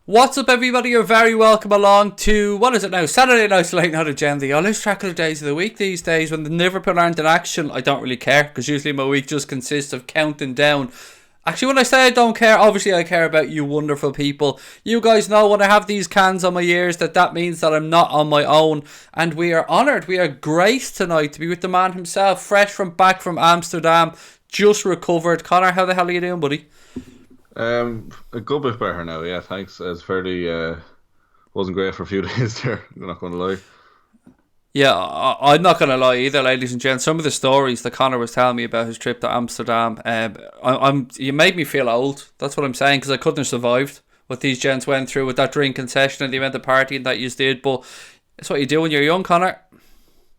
What's up, everybody? You're very welcome along to, what is it now? Saturday Night's Late Night Agenda. I lose track of the days of the week these days. When the Liverpool aren't in action, I don't really care, because usually my week just consists of counting down. Actually, when I say I don't care, obviously I care about you wonderful people. You guys know when I have these cans on my ears that means that I'm not on my own. And we are honoured, we are graced tonight to be with the man himself, fresh back from Amsterdam, just recovered. Connor, how the hell are you doing, buddy? A good bit better now, yeah, thanks. It's fairly, wasn't great for a few days there, I'm not going to lie. Yeah, I'm not going to lie either, ladies and gents. Some of the stories that Connor was telling me about his trip to Amsterdam, you made me feel old. That's what I'm saying, because I couldn't have survived what these gents went through with that drinking session and the amount of partying that you did. But it's what you do when you're young, Connor.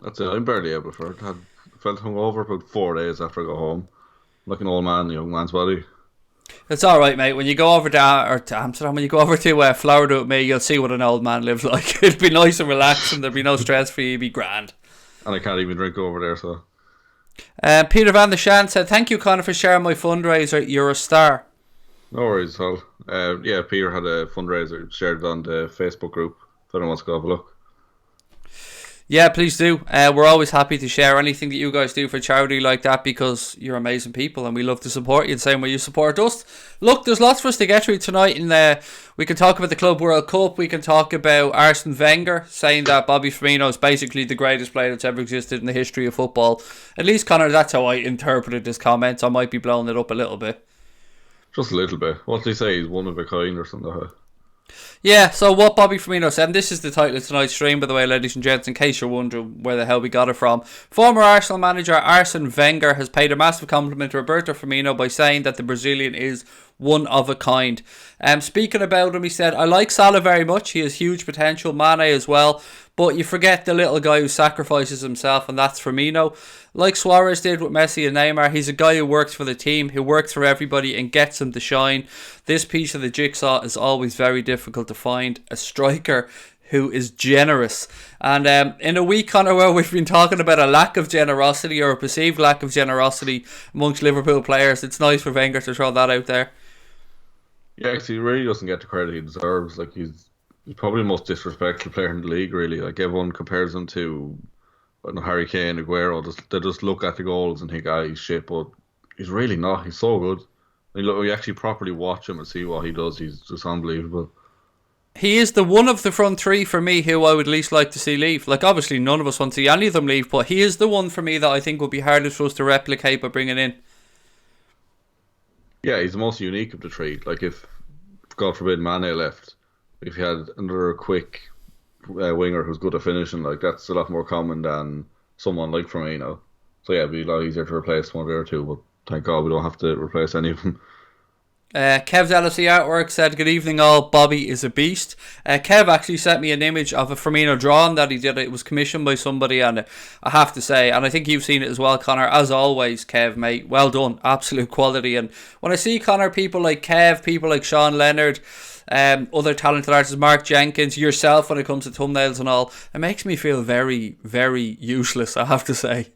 That's it, I'm barely able for it. I felt hungover about 4 days after I got home. Like an old man, a young man's body. It's alright, mate. When you go over to Amsterdam, when you go over to Florida with me, you'll see what an old man lives like. It'll be nice and relaxing. There'll be no stress for you. You'll be grand. And I can't even drink over there, so. Peter Van der Shan said, "Thank you, Connor, for sharing my fundraiser. You're a star." No worries at all. Yeah, Peter had a fundraiser, shared it on the Facebook group. If anyone wants to go have a look. Yeah, please do. We're always happy to share anything that you guys do for charity like that, because you're amazing people and we love to support you the same way you support us. Look, there's lots for us to get through tonight, and we can talk about the Club World Cup. We can talk about Arsene Wenger saying that Bobby Firmino is basically the greatest player that's ever existed in the history of football. At least, Connor, that's how I interpreted his comments. I might be blowing it up a little bit. Just a little bit. What did he say? He's one of a kind or something like that? Yeah, so what Bobby Firmino said, and this is the title of tonight's stream, by the way, ladies and gents, in case you're wondering where the hell we got it from. Former Arsenal manager Arsene Wenger has paid a massive compliment to Roberto Firmino by saying that the Brazilian is one of a kind. Speaking about him, he said, "I like Salah very much. He has huge potential. Mane as well. But you forget the little guy who sacrifices himself, and that's Firmino. Like Suarez did with Messi and Neymar, he's a guy who works for the team, who works for everybody and gets them to shine. This piece of the jigsaw is always very difficult to find. A striker who is generous." And in a week, Connor, where we've been talking about a lack of generosity, or a perceived lack of generosity amongst Liverpool players, it's nice for Wenger to throw that out there. Yeah, because he really doesn't get the credit he deserves. Like, he's probably the most disrespectful player in the league, really. Like, everyone compares him to, I don't know, Harry Kane, Aguero. They just look at the goals and think, he's shit, but he's really not. He's so good. You actually properly watch him and see what he does. He's just unbelievable. He is the one of the front three for me who I would least like to see leave. Like, obviously none of us want to see any of them leave, but he is the one for me that I think would be hardest for us to replicate by bringing in. Yeah, he's the most unique of the three. Like, if, God forbid, Mane left, if you had another quick winger who's good at finishing, like, that's a lot more common than someone like Firmino. So yeah, it'd be a lot easier to replace one of the other two, but thank God we don't have to replace any of them. Kev's LFC Artwork said, "Good evening all, Bobby is a beast." Kev actually sent me an image of a Firmino drawing that he did. It was commissioned by somebody, and I have to say, and I think you've seen it as well, Connor, as always, Kev, mate, well done, absolute quality. And when I see, Connor, people like Kev, people like Sean Leonard, other talented artists, Mark Jenkins, yourself, when it comes to thumbnails and all, it makes me feel very, very useless, I have to say.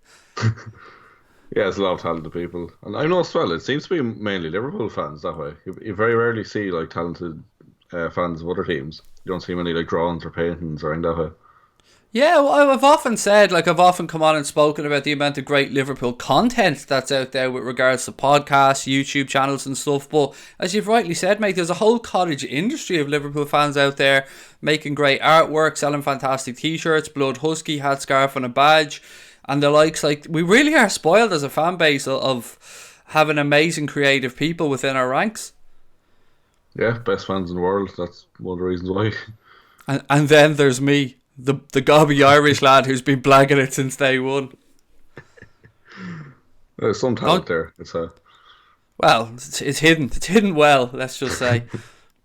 Yeah, there's a lot of talented people. And I know as well, it seems to be mainly Liverpool fans that way. You very rarely see like talented fans of other teams. You don't see many like drawings or paintings or anything that way. Yeah, well, I've often said, like, I've often come on and spoken about the amount of great Liverpool content that's out there with regards to podcasts, YouTube channels and stuff. But as you've rightly said, mate, there's a whole cottage industry of Liverpool fans out there making great artwork, selling fantastic t-shirts, blood husky, hat, scarf and a badge, and the likes. Like, we really are spoiled as a fan base of having amazing creative people within our ranks. Yeah, best fans in the world. That's one of the reasons why. And then there's me, the gobby Irish lad who's been blagging it since day one. There's some talent there. Well, it's hidden. It's hidden well, let's just say.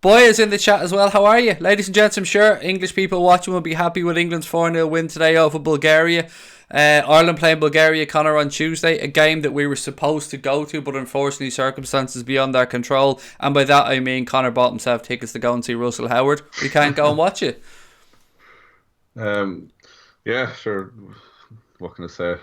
Boy is in the chat as well. How are you? Ladies and gents, I'm sure English people watching will be happy with England's 4-0 win today over Bulgaria. Ireland playing Bulgaria, Connor, on Tuesday. A game that we were supposed to go to, but unfortunately circumstances beyond our control. And by that I mean Connor bought himself tickets to go and see Russell Howard. We can't go and watch it. Yeah, sure. What can I say?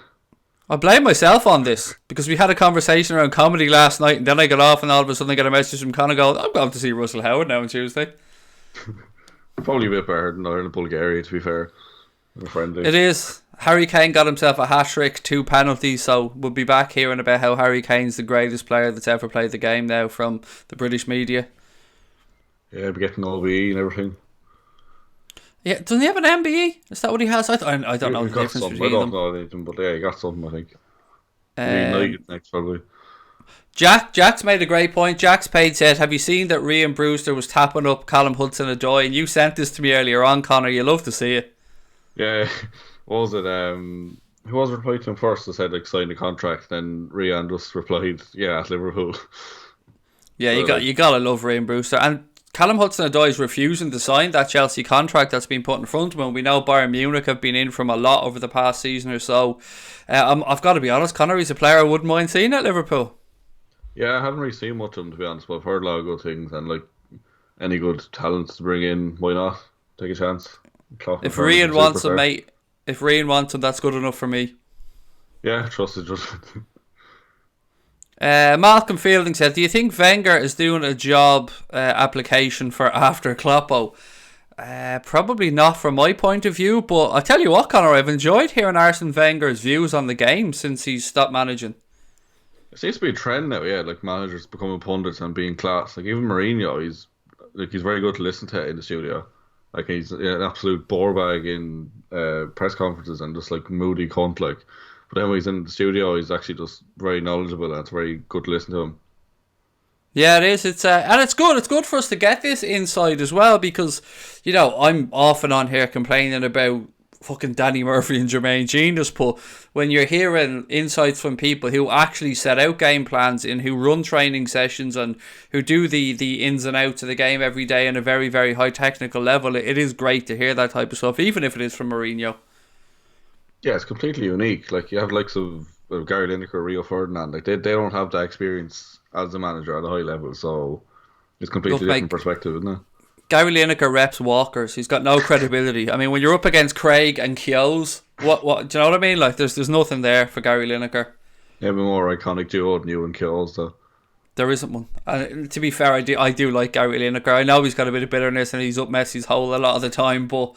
I blame myself on this because we had a conversation around comedy last night, and then I got off and all of a sudden I got a message from Connor going, "I'm going to see Russell Howard now on Tuesday." Probably a bit better than Ireland Bulgaria, to be fair. They're friendly. It is. Harry Kane got himself a hat-trick, 2 penalties, so we'll be back hearing about how Harry Kane's the greatest player that's ever played the game now from the British media. Yeah, be getting OBE and everything. Yeah, doesn't he have an MBE? Is that what he has? I don't know the difference between I don't them. know anything, but yeah, he got something, I think. United next, probably. Jack's made a great point. Jack's page said, have you seen that Rhian Brewster was tapping up Callum Hudson-Odoi? And you sent this to me earlier on, Connor. You love to see it. Yeah, what was it? Who was replied to him first that said, like, sign the contract? Then Rhian just replied, yeah, at Liverpool. Yeah, you gotta love Rhian Brewster. And Callum Hudson-Odoi is refusing to sign that Chelsea contract that's been put in front of him. We know Bayern Munich have been in from a lot over the past season or so. I've got to be honest, Connor, he's a player I wouldn't mind seeing at Liverpool. Yeah, I haven't really seen much of him, to be honest, but I've heard a lot of good things, and like any good talents to bring in, why not? Take a chance. If Rhian wants him, mate, if Rhian wants him, that's good enough for me. Yeah, trusted judgment. Malcolm Fielding said, do you think Wenger is doing a job application for after Kloppo? Probably not from my point of view, but I'll tell you what, Connor, I've enjoyed hearing Arsene Wenger's views on the game since he's stopped managing. It seems to be a trend now, yeah, like managers becoming pundits and being class. Like even Mourinho, he's very good to listen to in the studio. Like he's an absolute bore bag in press conferences and just like moody cunt like. But then when he's in the studio, he's actually just very knowledgeable and it's very good to listen to him. Yeah, it is. It's and it's good. It's good for us to get this insight as well because, you know, I'm often on here complaining about fucking Danny Murphy and Jermaine Genius, but when you're hearing insights from people who actually set out game plans and who run training sessions and who do the ins and outs of the game every day in a very, very high technical level, it is great to hear that type of stuff, even if it is from Mourinho. Yeah, it's completely unique. Like you have likes of Gary Lineker, Rio Ferdinand, like they don't have that experience as a manager at a high level, so it's completely different perspective, isn't it? Gary Lineker reps walkers. He's got no credibility. I mean, when you're up against Craig and Kyo's, what do you know what I mean? Like, there's nothing there for Gary Lineker. Yeah, but more iconic duo than you and Kyo's, though. There isn't one. To be fair, I do like Gary Lineker. I know he's got a bit of bitterness and he's up Messi's hole a lot of the time, but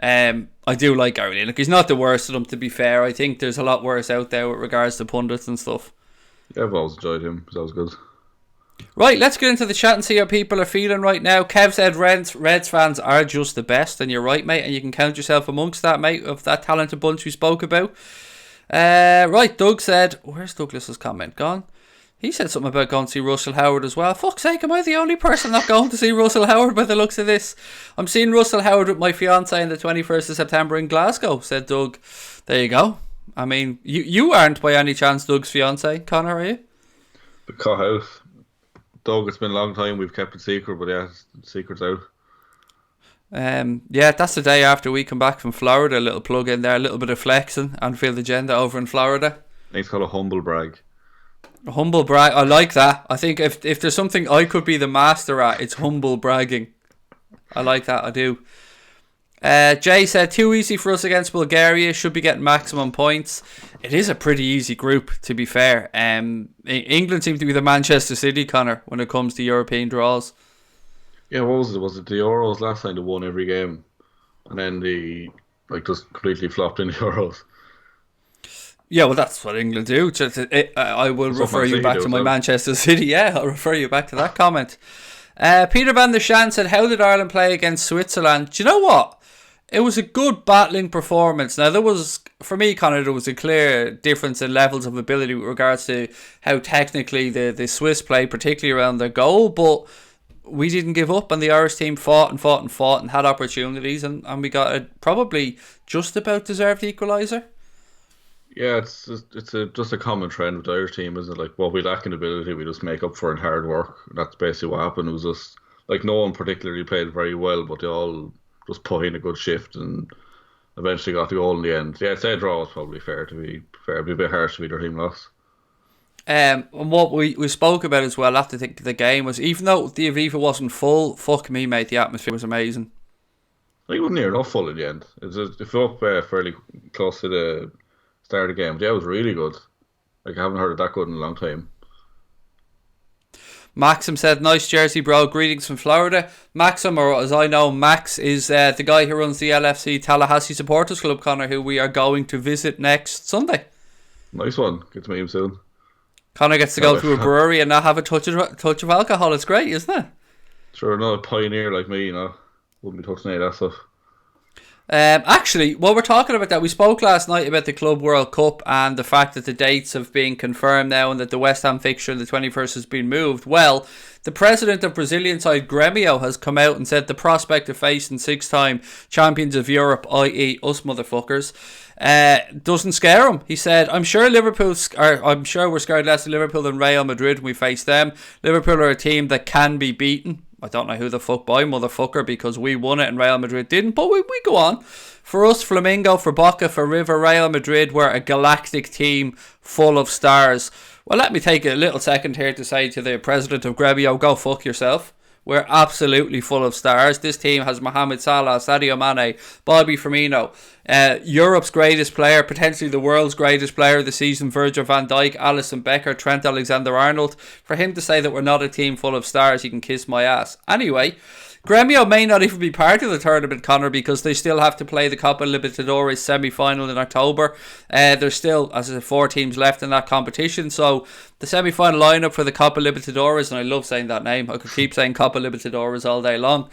I do like Gary Lineker. He's not the worst of them, to be fair. I think there's a lot worse out there with regards to pundits and stuff. Yeah, I've always enjoyed him. That was good. Right, let's get into the chat and see how people are feeling right now. Kev said Reds fans are just the best, and you're right, mate, and you can count yourself amongst that, mate, of that talented bunch we spoke about. Right, Doug said, where's Douglas's comment gone? He said something about going to see Russell Howard as well. Fuck's sake, am I the only person not going to see Russell Howard by the looks of this? I'm seeing Russell Howard with my fiancée on the 21st of September in Glasgow, said Doug. There you go. I mean, you aren't by any chance Doug's fiancée, Connor, are you? The cut house. Doug, it's been a long time we've kept it secret, but yeah, the secret's out. Yeah, that's the day after we come back from Florida. A little plug in there, a little bit of flexing. Anfield agenda over in Florida. It's called a humble brag. A humble brag. I like that. I think if there's something I could be the master at, it's humble bragging. I like that. I do. Jay said, too easy for us against Bulgaria. Should be getting maximum points. It is a pretty easy group, to be fair. England seem to be the Manchester City, Connor, when it comes to European draws. Yeah, what was it? Was it the Euros last time they won every game? And then they just completely flopped in the Euros. Yeah, well, that's what England do. I will refer you back to my Manchester City. Yeah, I'll refer you back to that comment. Peter Van der Shan said, how did Ireland play against Switzerland? Do you know what? It was a good battling performance. Now, for me, Connor, there was a clear difference in levels of ability with regards to how technically the Swiss played, particularly around their goal, but we didn't give up, and the Irish team fought and had opportunities, and we got a probably just about deserved equaliser. Yeah, it's just a common trend with the Irish team, isn't it? Like, what we lack in ability, we just make up for in hard work. That's basically what happened. It was just, like, no one particularly played very well, but they all just put in a good shift and eventually got the goal in the end. Yeah, I'd say a draw was probably fair, to be fair. It'd be a bit harsh to be their team loss. And what we spoke about as well after the game was, even though the Aviva wasn't full, fuck me, mate, the atmosphere was amazing. It wasn't near enough full in the end. It flew up fairly close to the start of the game. But yeah, it was really good. Like, I haven't heard it that good in a long time. Maxim said, nice jersey, bro. Greetings from Florida. Maxim, or as I know, Max, is the guy who runs the LFC Tallahassee Supporters Club, Connor, who we are going to visit next Sunday. Nice one. Get to meet him soon. Connor gets to go to a brewery and not have a touch of alcohol. It's great, isn't it? Sure, not a pioneer like me, wouldn't be touching any of that stuff. Actually, while we're talking about that, we spoke last night about the Club World Cup and the fact that the dates have been confirmed now and that the West Ham fixture on the 21st has been moved. Well, the president of Brazilian side Grêmio has come out and said the prospect of facing 6-time champions of Europe, i.e. us motherfuckers, doesn't scare him. He said, I'm sure we're scared less of Liverpool than Real Madrid when we face them. Liverpool are a team that can be beaten. I don't know who the fuck by, motherfucker, because we won it and Real Madrid didn't, but we go on. For us, Flamengo, for Boca, for River, Real Madrid, we're a galactic team full of stars. Well, let me take a little second here to say to the president of Grêmio, go fuck yourself. We're absolutely full of stars. This team has Mohamed Salah, Sadio Mane, Bobby Firmino, Europe's greatest player, potentially the world's greatest player of the season, Virgil van Dijk, Alisson Becker, Trent Alexander-Arnold. For him to say that we're not a team full of stars, he can kiss my ass. Anyway, Grêmio may not even be part of the tournament, Connor, because they still have to play the Copa Libertadores semi-final in October. There's still, as I said, 4 teams left in that competition, so the semi-final lineup for the Copa Libertadores, and I love saying that name, I could keep saying Copa Libertadores all day long,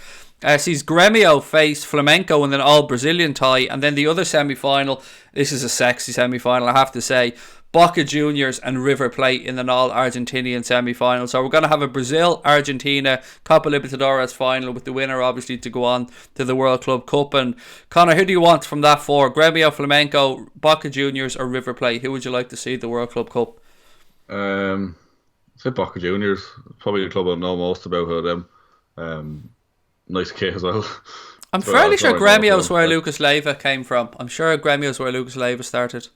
sees Grêmio face Flamengo in an all-Brazilian tie, and then the other semi-final, this is a sexy semi-final, I have to say, Boca Juniors and River Plate in an all-Argentinian semi-final. So we're going to have a Brazil-Argentina Copa Libertadores final with the winner obviously to go on to the World Club Cup. And Connor, who do you want from that 4? Grêmio, Flamengo, Boca Juniors or River Plate? Who would you like to see at the World Club Cup? I'd say Boca Juniors. Probably the club I know most about them. Nice kit as well. I'm fairly sure Grêmio's where Lucas Leiva came from. I'm sure Grêmio's where Lucas Leiva started.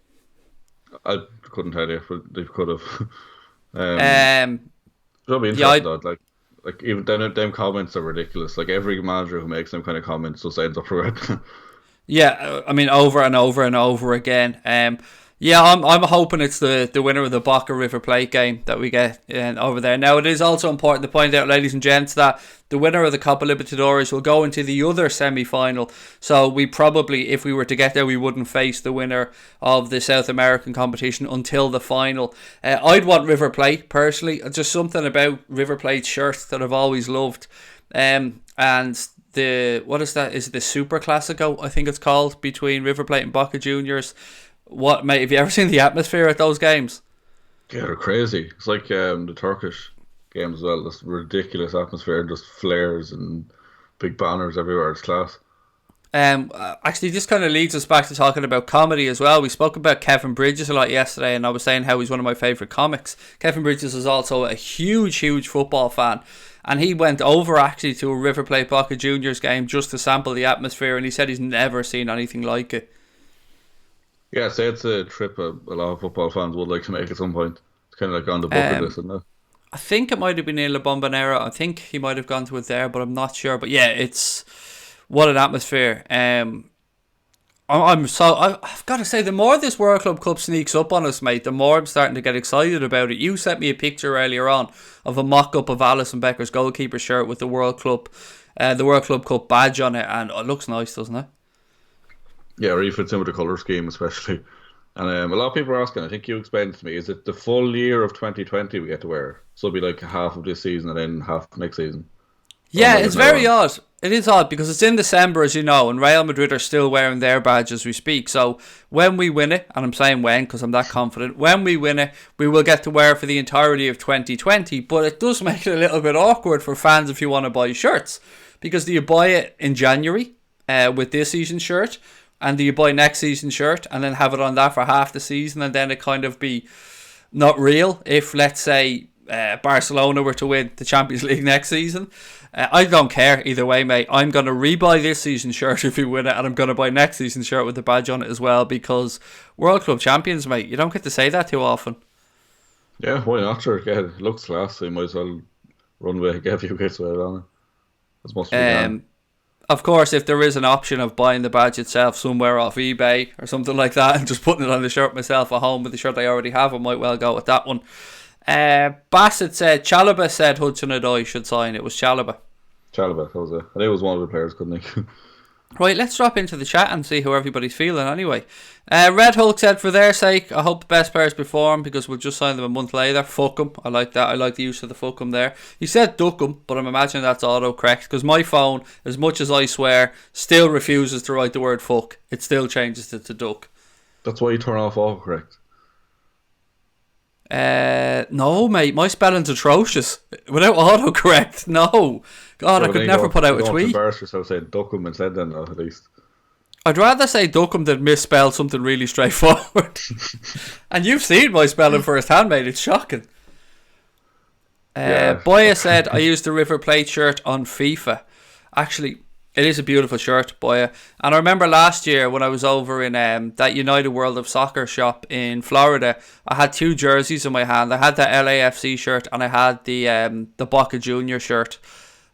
I couldn't tell you, but they could have. It'll be interesting though. Like even them comments are ridiculous. Like every manager who makes them kind of comments just ends up for it. Yeah, I mean over and over and over again. Yeah, I'm hoping it's the winner of the Boca River Plate game that we get over there. Now, it is also important to point out, ladies and gents, that the winner of the Copa Libertadores will go into the other semi-final. So we probably, if we were to get there, we wouldn't face the winner of the South American competition until the final. I'd want River Plate, personally. Just something about River Plate's shirt that I've always loved. And what is that? Is it the Super Classico, I think it's called, between River Plate and Boca Juniors? What, mate, have you ever seen the atmosphere at those games? Yeah, they're crazy. It's like the Turkish games as well. This ridiculous atmosphere, just flares and big banners everywhere. It's class. Actually, this kind of leads us back to talking about comedy as well. We spoke about Kevin Bridges a lot yesterday, and I was saying how he's one of my favourite comics. Kevin Bridges is also a huge football fan, and he went over actually to a River Plate Boca Juniors game just to sample the atmosphere, and he said he's never seen anything like it. Yeah, say it's a trip a lot of football fans would like to make at some point. It's kind of like on the bucket list, isn't it? I think it might have been in La Bombonera. I think he might have gone to it there, but I'm not sure. But yeah, it's what an atmosphere. I've got to say, the more this World Club Cup sneaks up on us, mate, the more I'm starting to get excited about it. You sent me a picture earlier on of a mock-up of Alisson Becker's goalkeeper shirt with the World Club Cup badge on it, and it looks nice, doesn't it? Yeah, it really fits in with the colour scheme especially. And a lot of people are asking, I think you explained it to me, is it the full year of 2020 we get to wear? So it'll be like half of this season and then half next season. Yeah, it's very odd. It is odd because it's in December, as you know, and Real Madrid are still wearing their badge as we speak. So when we win it, and I'm saying when because I'm that confident, when we win it, we will get to wear it for the entirety of 2020. But it does make it a little bit awkward for fans if you want to buy shirts. Because do you buy it in January with this season's shirt? And do you buy next season's shirt and then have it on that for half the season, and then it kind of be not real if, let's say, Barcelona were to win the Champions League next season? I don't care either way, mate. I'm going to rebuy this season's shirt if we win it, and I'm going to buy next season's shirt with the badge on it as well, because World Club champions, mate, you don't get to say that too often. Yeah, why not? Sure, yeah, it looks class, so you might as well run with it, get a few bits with it on it. That's must be done. Of course, if there is an option of buying the badge itself somewhere off eBay or something like that and just putting it on the shirt myself at home with the shirt I already have, I might well go with that one. Bassett said, Chalobah said Hudson-Odoi should sign. It was Chalobah. Chalobah, that was it. I think it was one of the players, couldn't he? Right, let's drop into the chat and see how everybody's feeling anyway. Red Hulk said, for their sake, I hope the best players perform because we'll just sign them a month later. Fuck them. I like that. I like the use of the fuck them there. He said duck them, but I'm imagining that's autocorrect because my phone, as much as I swear, still refuses to write the word fuck. It still changes it to duck. That's why you turn off autocorrect. No, mate, my spelling's atrocious. Without autocorrect, no. God, I could never put out a tweet. Don't embarrass yourself saying duck them instead then, at least. I'd rather say duckum than misspell something really straightforward. And you've seen my spelling firsthand, mate. It's shocking. Boya said, I used the River Plate shirt on FIFA. Actually, it is a beautiful shirt, Boya. And I remember last year when I was over in that United World of Soccer shop in Florida, I had two jerseys in my hand. I had the LAFC shirt and I had the Boca Junior shirt.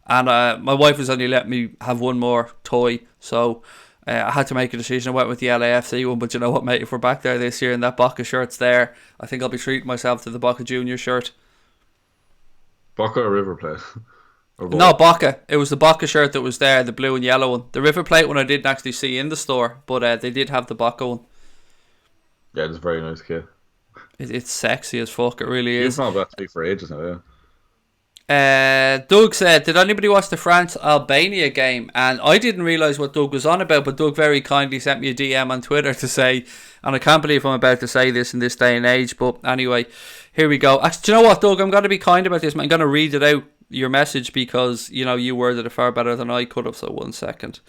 And my wife was only letting me have one more toy, so I had to make a decision. I went with the LAFC one, but you know what, mate? If we're back there this year and that Boca shirt's there, I think I'll be treating myself to the Boca Junior shirt. Boca or River Plate? No, Boca. It was the Boca shirt that was there, the blue and yellow one. The River Plate one I didn't actually see in the store, but they did have the Boca one. Yeah, it's a very nice kit. It's sexy as fuck, it really is. It's not about to be for ages now, yeah. Doug said, did anybody watch the France-Albania game? And I didn't realise what Doug was on about, but Doug very kindly sent me a DM on Twitter to say, and I can't believe I'm about to say this in this day and age, but anyway, here we go. Actually, do you know what, Doug? I'm going to be kind about this. I'm going to read it out, your message, because, you know, you worded it far better than I could have, so 1 second.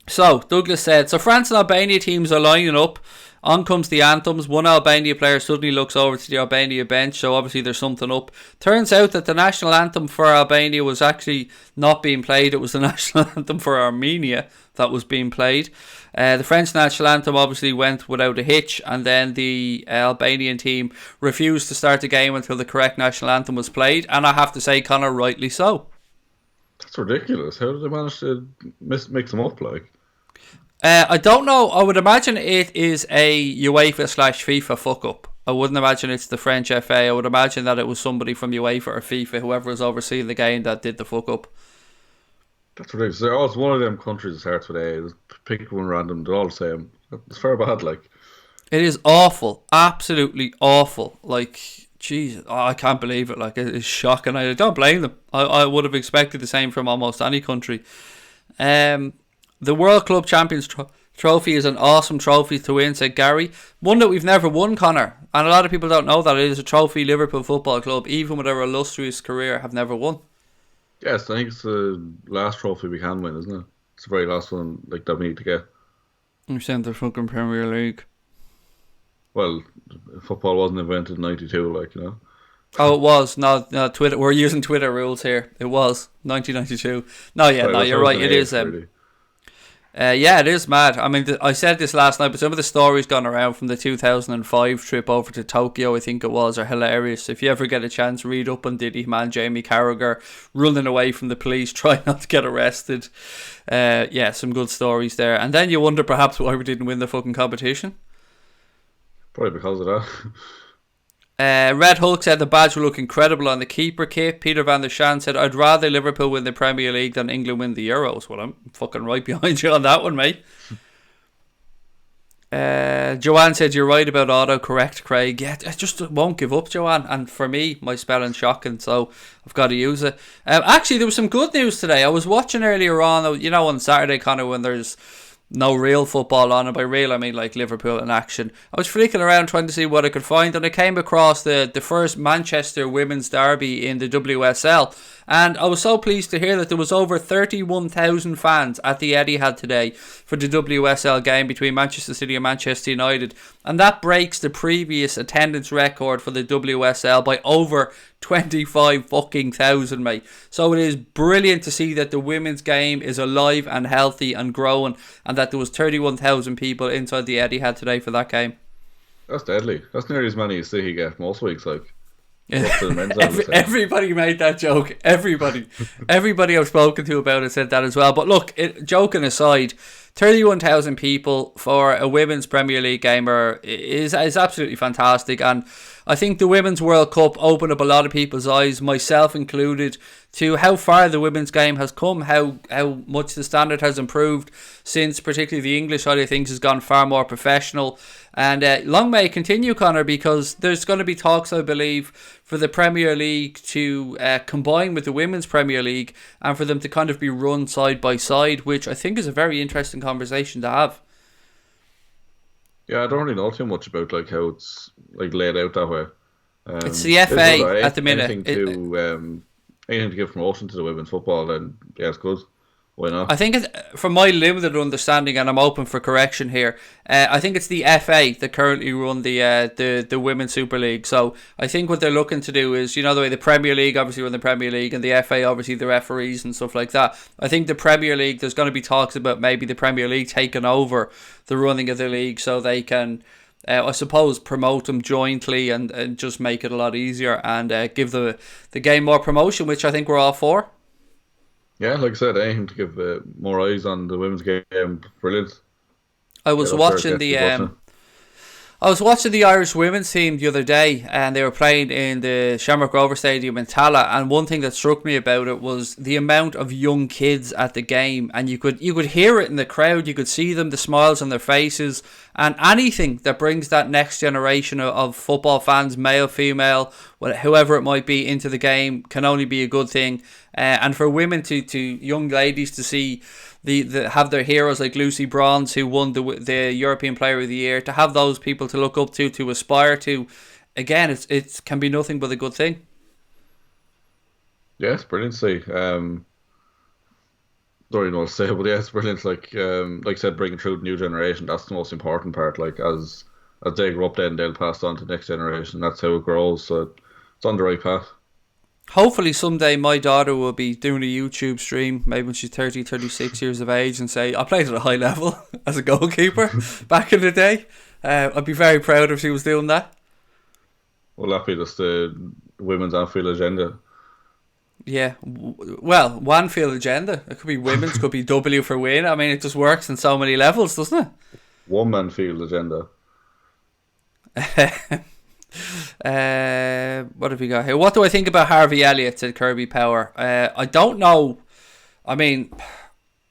So, Douglas said, so France and Albania teams are lining up. On comes the anthems. One Albania player suddenly looks over to the Albania bench, so obviously there's something up. Turns out that the national anthem for Albania was actually not being played. It was the national anthem for Armenia that was being played. The French national anthem obviously went without a hitch, and then the Albanian team refused to start the game until the correct national anthem was played, and I have to say, Connor, rightly so. That's ridiculous. How did they manage to mix them up, like? I don't know. I would imagine it is a UEFA/FIFA fuck up. I wouldn't imagine it's the French FA. I would imagine that it was somebody from UEFA or FIFA, whoever was overseeing the game, that did the fuck up. That's ridiculous. They're all one of them countries that starts with A. Just pick one random. They're all the same. It's fair bad, like. It is awful. Absolutely awful. Like, Jesus, I can't believe it. Like, it is shocking. I don't blame them. I would have expected the same from almost any country. The World Club Champions Trophy is an awesome trophy to win, said Gary. One that we've never won, Connor. And a lot of people don't know that. It is a trophy Liverpool Football Club, even with our illustrious career, have never won. Yes, I think it's the last trophy we can win, isn't it? It's the very last one like that we need to get. I'm saying the fucking Premier League. Well, football wasn't invented in 92, like, you know. Oh, it was. No, Twitter. We're using Twitter rules here. It was 1992. No, yeah, no, you're right. It is. Really. Yeah, it is mad. I mean, I said this last night, but some of the stories gone around from the 2005 trip over to Tokyo, I think it was, are hilarious. If you ever get a chance, read up on Diddy man Jamie Carragher running away from the police, trying not to get arrested. Yeah, some good stories there. And then you wonder perhaps why we didn't win the fucking competition. Probably because of that. Red Hulk said the badge will look incredible on the keeper kit. Peter van der Shan said, I'd rather Liverpool win the Premier League than England win the Euros. Well, I'm fucking right behind you on that one, mate. Joanne said, you're right about autocorrect, Craig. Yeah, I just won't give up, Joanne. And for me, my spelling's shocking, so I've got to use it. Actually, there was some good news today. I was watching earlier on, you know, on Saturday, kind of when there's no real football on, and by real I mean like Liverpool in action. I was freaking around trying to see what I could find, and I came across the first Manchester women's derby in the WSL, and I was so pleased to hear that there was over 31,000 fans at the Etihad today for the WSL game between Manchester City and Manchester United, and that breaks the previous attendance record for the WSL by over 25 fucking thousand, mate. So it is brilliant to see that the women's game is alive and healthy and growing, and that there was 31,000 people inside the Etihad today for that game. That's deadly. That's nearly as many as City get most weeks, like. Everybody made that joke. Everybody I've spoken to about it said that as well. But look, joking aside, 31,000 people for a women's Premier League game is absolutely fantastic. And I think the Women's World Cup opened up a lot of people's eyes, myself included, to how far the women's game has come, how much the standard has improved since particularly the English side of things has gone far more professional. And long may it continue, Connor, because there's going to be talks, I believe, for the Premier League to combine with the Women's Premier League and for them to kind of be run side by side, which I think is a very interesting conversation to have. Yeah, I don't really know too much about like how it's like laid out that way. It's the FA at the minute. Anything to give promotion to the women's football, then yeah, it's good. Why not? I think from my limited understanding, and I'm open for correction here, I think it's the FA that currently run the Women's Super League. So I think what they're looking to do is, you know, the way the Premier League obviously run the Premier League and the FA obviously the referees and stuff like that. I think the Premier League, there's going to be talks about maybe the Premier League taking over the running of the league so they can, I suppose, promote them jointly and just make it a lot easier and give the game more promotion, which I think we're all for. Yeah, like I said, anything to give more eyes on the women's game, brilliant. I was watching the Irish women's team the other day, and they were playing in the Shamrock Rovers Stadium in Tala. And one thing that struck me about it was the amount of young kids at the game, and you could hear it in the crowd. You could see them, the smiles on their faces, and anything that brings that next generation of football fans, male, female, whoever it might be, into the game can only be a good thing. And for women to young ladies to see have their heroes like Lucy Bronze, who won the European Player of the Year, to have those people to look up to aspire to, again, it can be nothing but a good thing. Yeah, it's brilliant to see. Don't really know what to say, but yeah, it's brilliant. Like I said, bringing through the new generation, that's the most important part. Like as they grow up, then they'll pass on to the next generation. That's how it grows. So it's on the right path. Hopefully someday my daughter will be doing a YouTube stream, maybe when she's 30, 36 years of age, and say, I played at a high level as a goalkeeper back in the day. I'd be very proud if she was doing that. Well, that'd be just the women's Anfield agenda. Yeah, well, Wanfield agenda. It could be women's, could be W for win. I mean, it just works in so many levels, doesn't it? One man field agenda. What have we got here? What do I think about Harvey Elias? Said Kirby Power. I don't know. I mean,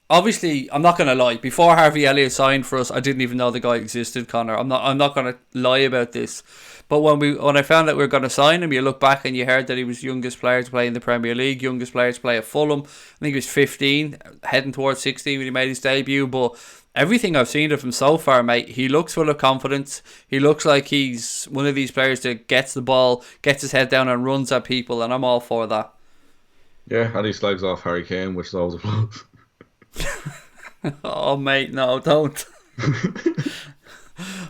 obviously, I'm not going to lie. Before Harvey Elias signed for us, I didn't even know the guy existed, Connor. I'm not going to lie about this. But when I found out we were going to sign him, you look back and you heard that he was the youngest player to play in the Premier League, youngest player to play at Fulham. I think he was 15, heading towards 16 when he made his debut. But everything I've seen of him so far, mate, he looks full of confidence. He looks like he's one of these players that gets the ball, gets his head down and runs at people, and I'm all for that. Yeah, and he slags off Harry Kane, which is always a plus. Oh, mate, no, don't.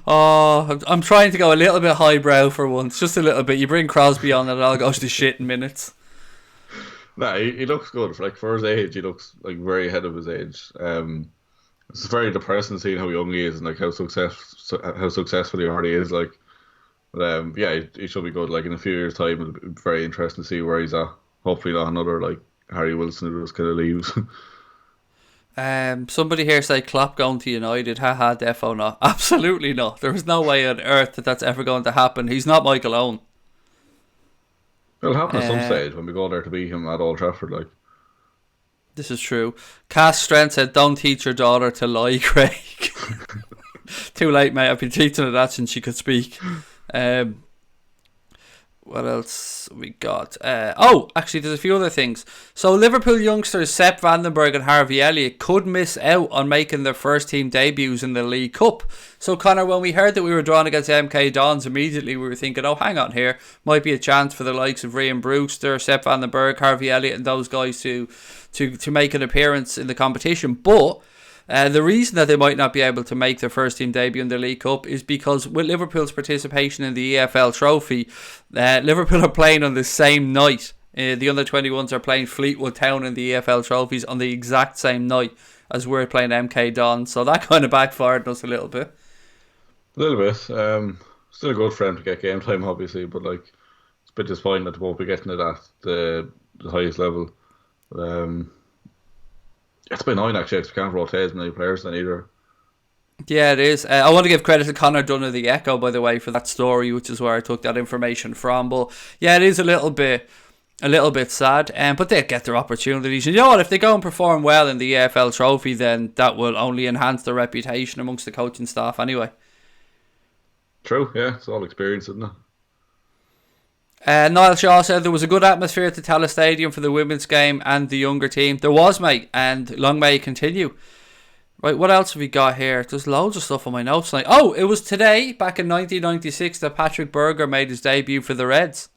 Oh, I'm trying to go a little bit highbrow for once, just a little bit. You bring Crosby on and I'll go to the shit in minutes. Nah, he looks good. For his age, he looks like very ahead of his age. It's very depressing seeing how young he is and like how successful he already is. Like, but yeah, he should be good. Like in a few years' time, it'll be very interesting to see where he's at. Hopefully, not another like Harry Wilson who just kind of leaves. Somebody here say Klopp going to United. Haha, defo not. Absolutely not. There is no way on earth that's ever going to happen. He's not Michael Owen. It'll happen at some stage when we go there to beat him at Old Trafford. Like, this is true. Cass Trent said, "Don't teach your daughter to lie, Craig." Too late, mate. I've been teaching her that since she could speak. What else we got? Actually, there's a few other things. So, Liverpool youngsters Sepp Vandenberg and Harvey Elliott could miss out on making their first team debuts in the League Cup. So, Connor, when we heard that we were drawn against MK Dons, immediately we were thinking, oh, hang on here. Might be a chance for the likes of Ryan Brewster, Sepp Vandenberg, Harvey Elliott and those guys to make an appearance in the competition. But the reason that they might not be able to make their first team debut in the League Cup is because with Liverpool's participation in the EFL Trophy, Liverpool are playing on the same night. The under-21s are playing Fleetwood Town in the EFL Trophies on the exact same night as we're playing MK Don. So that kind of backfired us a little bit. A little bit. Still good for them to get game time, obviously, but like it's a bit disappointing that they won't be getting it at the highest level. It's been annoying actually, because we can't rotate as many players then either. Yeah, it is. I want to give credit to Connor Dunn of the Echo, by the way, for that story, which is where I took that information from. But yeah, it is a little bit sad. But they'll get their opportunities. And you know what? If they go and perform well in the EFL Trophy, then that will only enhance their reputation amongst the coaching staff anyway. True, yeah. It's all experience, isn't it? Niall Shaw said there was a good atmosphere at the Tallaght Stadium for the women's game and the younger team. There was, mate, and long may it continue. Right, what else have we got here? There's loads of stuff on my notes. Like, it was today, back in 1996, that Patrick Berger made his debut for the Reds.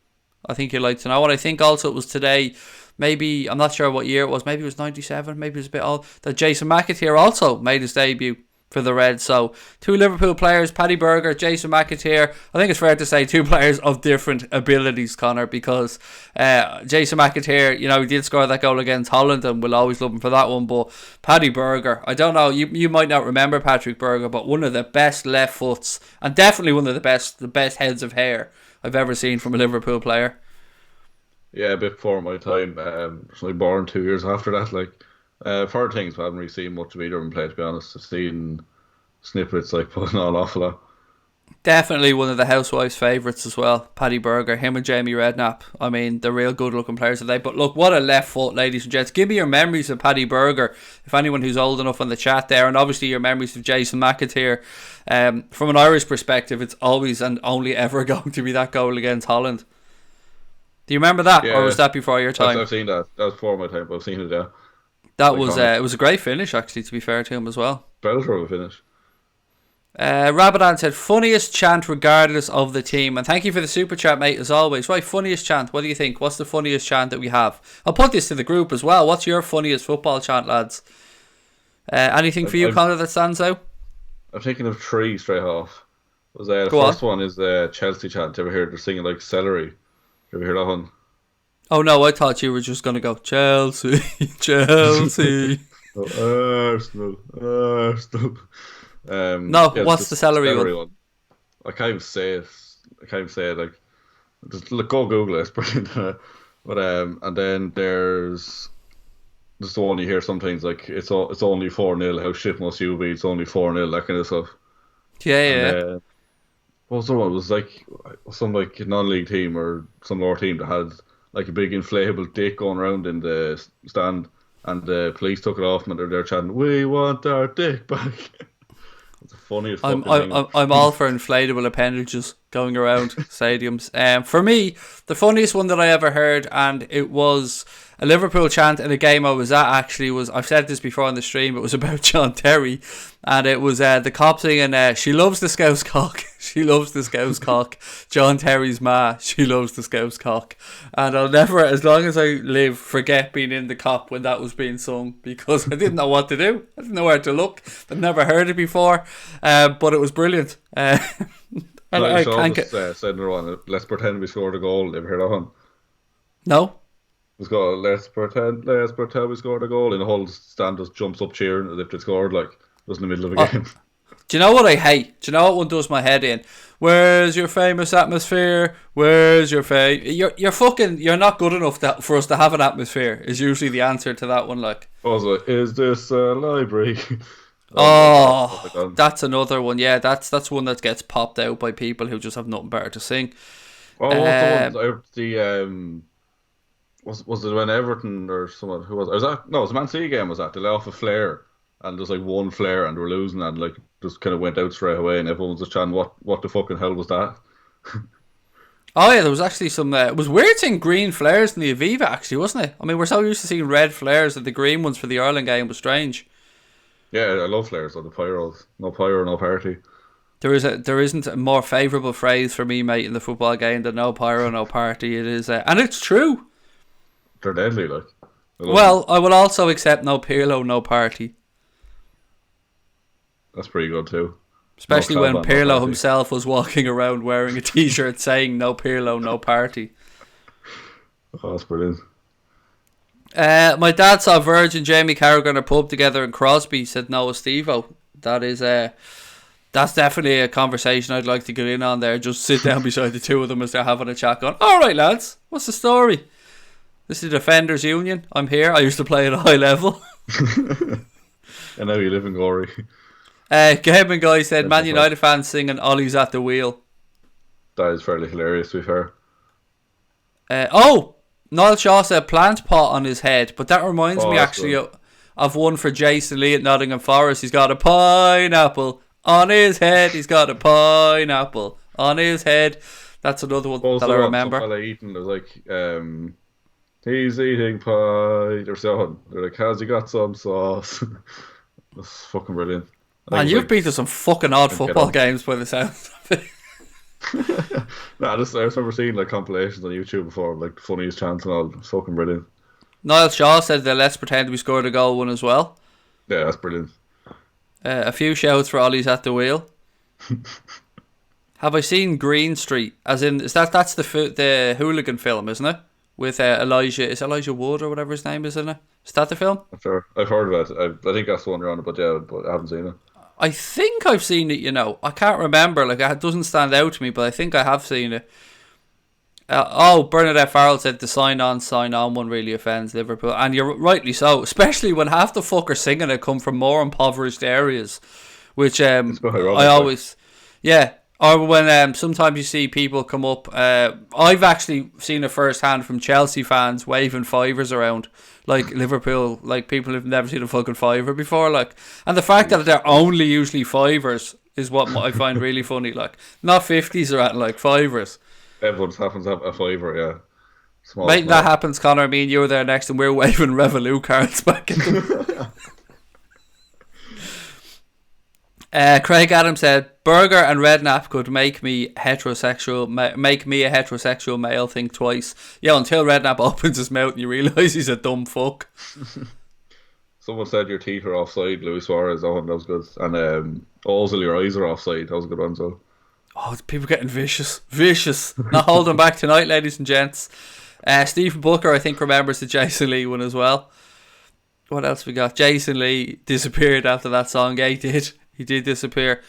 I think you'd like to know. And I think also it was today, maybe, I'm not sure what year it was, maybe it was 97, maybe it was a bit old, that Jason McAteer also made his debut for the Reds. So 2 Liverpool players, Paddy Berger, Jason McAteer. I think it's fair to say 2 players of different abilities, Connor, because Jason McAteer, he did score that goal against Holland, and we'll always love him for that one. But Paddy Berger, I don't know, you might not remember Patrick Berger, but one of the best left foots, and definitely one of the best heads of hair I've ever seen from a Liverpool player. Yeah, a bit before my time. Was born 2 years after that. For things, I haven't really seen much of either of them play, to be honest. I've seen snippets putting on an awful lot. Definitely one of the housewives' favourites as well, Paddy Berger. Him and Jamie Redknapp. I mean, they're real good looking players today. But look, what a left foot, ladies and gents. Give me your memories of Paddy Berger, if anyone who's old enough on the chat there, and obviously your memories of Jason McAteer. From an Irish perspective, it's always and only ever going to be that goal against Holland. Do you remember that, or was that before your time? I've seen that. That was before my time, but I've seen it, yeah. That was it was a great finish, actually, to be fair to him as well. Belter of a finish. Rabadan said, funniest chant regardless of the team. And thank you for the super chat, mate, as always. Right, funniest chant. What do you think? What's the funniest chant that we have? I'll put this to the group as well. What's your funniest football chant, lads? Anything for you, Connor, that stands out? I'm thinking of 3 straight off. The first one is the Chelsea chant. You ever hear they're singing like celery? You ever hear that one? Oh no, I thought you were just going to go Chelsea, Chelsea. Arsenal. No, what's the celery one? I can't even say it. Just go Google it. It's brilliant. But and then there's the one you hear sometimes, like it's only 4-0. How shit must you be? It's only 4-0. That kind of stuff. Yeah. What was the one? It was like some non-league team or some lower team that had like a big inflatable dick going around in the stand, and the police took it off them, and they're there chanting, "We want our dick back." It's the funniest fucking thing. I'm all for inflatable appendages going around stadiums. For me, the funniest one that I ever heard, and it was a Liverpool chant in a game I was at, actually, was, I've said this before on the stream, it was about John Terry, and it was the cop singing, she loves the Scouse cock, she loves the Scouse cock, John Terry's ma, she loves the Scouse cock. And I'll never, as long as I live, forget being in the cop when that was being sung, because I didn't know what to do, I didn't know where to look, I'd never heard it before, but it was brilliant. And I can't get... said one, let's pretend we scored a goal. Ever heard that one? No. It's got, let's pretend we scored a goal, and the whole stand just jumps up cheering as if they scored, like, just in the middle of a game. Do you know what I hate? Do you know what one does my head in? Where's your famous atmosphere? Where's your you're not good enough for us to have an atmosphere, is usually the answer to that one, like. Also, is this a library? Oh, that's another one. Yeah, that's one that gets popped out by people who just have nothing better to sing. Oh, what's the one? Was it when Everton or someone who was that? No, it was a Man City game. Was that they let off a flare, and there's like one flare, and they were losing, and like just kind of went out straight away, and everyone was just chanting, "What the fucking hell was that?" Oh yeah, there was actually some. It was weird seeing green flares in the Aviva, actually, wasn't it? I mean, we're so used to seeing red flares that the green ones for the Ireland game was strange. Yeah, I love flares. Or the pyros. No pyro, no party. There isn't a more favourable phrase for me, mate, in the football game than no pyro, no party. It is, and it's true. They're deadly, like. Well, I will also accept no Pirlo, no party. That's pretty good too. Especially when Pirlo himself was walking around wearing a t-shirt saying no Pirlo, no party. Oh, that's brilliant. My dad saw Virgin and Jamie Carragher in a pub together in Crosby. He said Noah Stevo. That's definitely a conversation I'd like to get in on there. Just sit down beside the two of them as they're having a chat going, alright lads, what's the story? This is Defenders Union. I'm here. I used to play at a high level. And now you live in glory. Gaming Guy said, Man Mental United fans singing Ollie's at the wheel. That is fairly hilarious, to be fair. Niall Shaw said plant pot on his head, but that reminds me that's actually good. of one for Jason Lee at Nottingham Forest. He's got a pineapple on his head. He's got a pineapple on his head. That's another one Also, that I remember. some fella eating, there's like, he's eating pie or something. They're like, has he got some sauce? That's fucking brilliant. Man, you've been to some fucking odd football games by the sounds of it. I just remember seeing like compilations on YouTube before, like the funniest chants and all. It's fucking brilliant. Niall Shaw said that let's pretend we scored a goal one as well. Yeah, that's brilliant. A few shouts for Ollie's at the wheel. Have I seen Green Street? As in, that's the hooligan film, isn't it? With Elijah Wood or whatever his name is, isn't it? Is that the film? I'm sure. I've heard of it. I think that's the one you're on about, yeah, but I haven't seen it. I think I've seen it, you know. I can't remember. Like, it doesn't stand out to me, but I think I have seen it. Bernadette Farrell said the sign on one really offends Liverpool. And you're rightly so. Especially when half the fuckers singing it come from more impoverished areas. Which I always... Yeah. Or when sometimes you see people come up... I've actually seen it firsthand from Chelsea fans waving fivers around. Like Liverpool, like people who've never seen a fucking fiver before, like, and the fact that they're only usually fivers is what I find really funny. Like, not 50s or anything, like fivers. Everyone happens to have a fiver, yeah. Small. That happens, Connor. Me and you were there next, and we're waving Revolut cards back at them. Craig Adams said, Burger and Redknapp could make me a heterosexual male think twice. Yeah, until Redknapp opens his mouth and you realise he's a dumb fuck. Someone said your teeth are offside, Luis Suarez. Oh, that was good. And also your eyes are offside. That was a good one, so. Oh, people getting vicious. Not holding back tonight, ladies and gents. Stephen Booker, I think, remembers the Jason Lee one as well. What else we got? Jason Lee disappeared after that song. Yeah, he did disappear.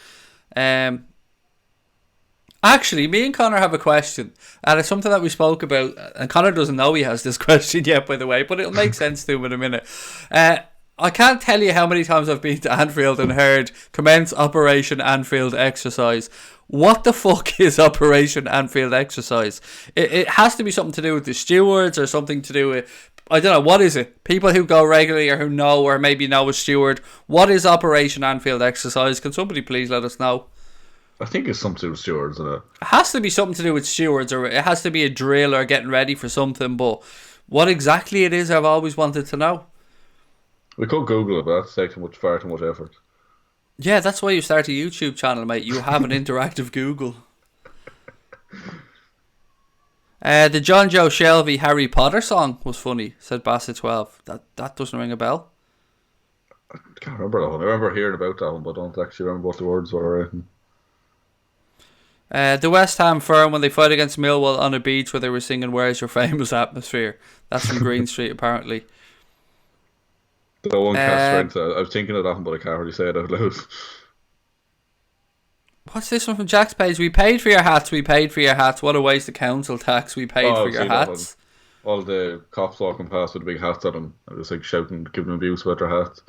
Actually, me and Connor have a question, and it's something that we spoke about, and Connor doesn't know he has this question yet, by the way, but it'll make sense to him in a minute. I can't tell you how many times I've been to Anfield and heard commence Operation Anfield exercise. What the fuck is Operation Anfield exercise? It has to be something to do with the stewards or something to do with, I don't know, what is it? People who go regularly or who know or maybe know a steward. What is Operation Anfield exercise? Can somebody please let us know? I think it's something to do with stewards, isn't it? It has to be something to do with stewards, or it has to be a drill or getting ready for something, but what exactly it is, I've always wanted to know. We could Google it, but that's taking far too much effort. Yeah, that's why you start a YouTube channel, mate. You have an interactive Google. The John Joe Shelby Harry Potter song was funny, said Bassett12. That doesn't ring a bell. I can't remember that one. I remember hearing about that one, but I don't actually remember what the words were. The West Ham firm, when they fight against Millwall on a beach where they were singing Where's Your Famous Atmosphere. That's from Green Street, apparently. The one cast Trent. I was thinking of that one, but I can't really say it out loud. What's this one from Jack's page? We paid for your hats. What a waste of council tax. We paid for your hats. All the cops walking past with big hats on them. I was like shouting, giving them abuse with their hats.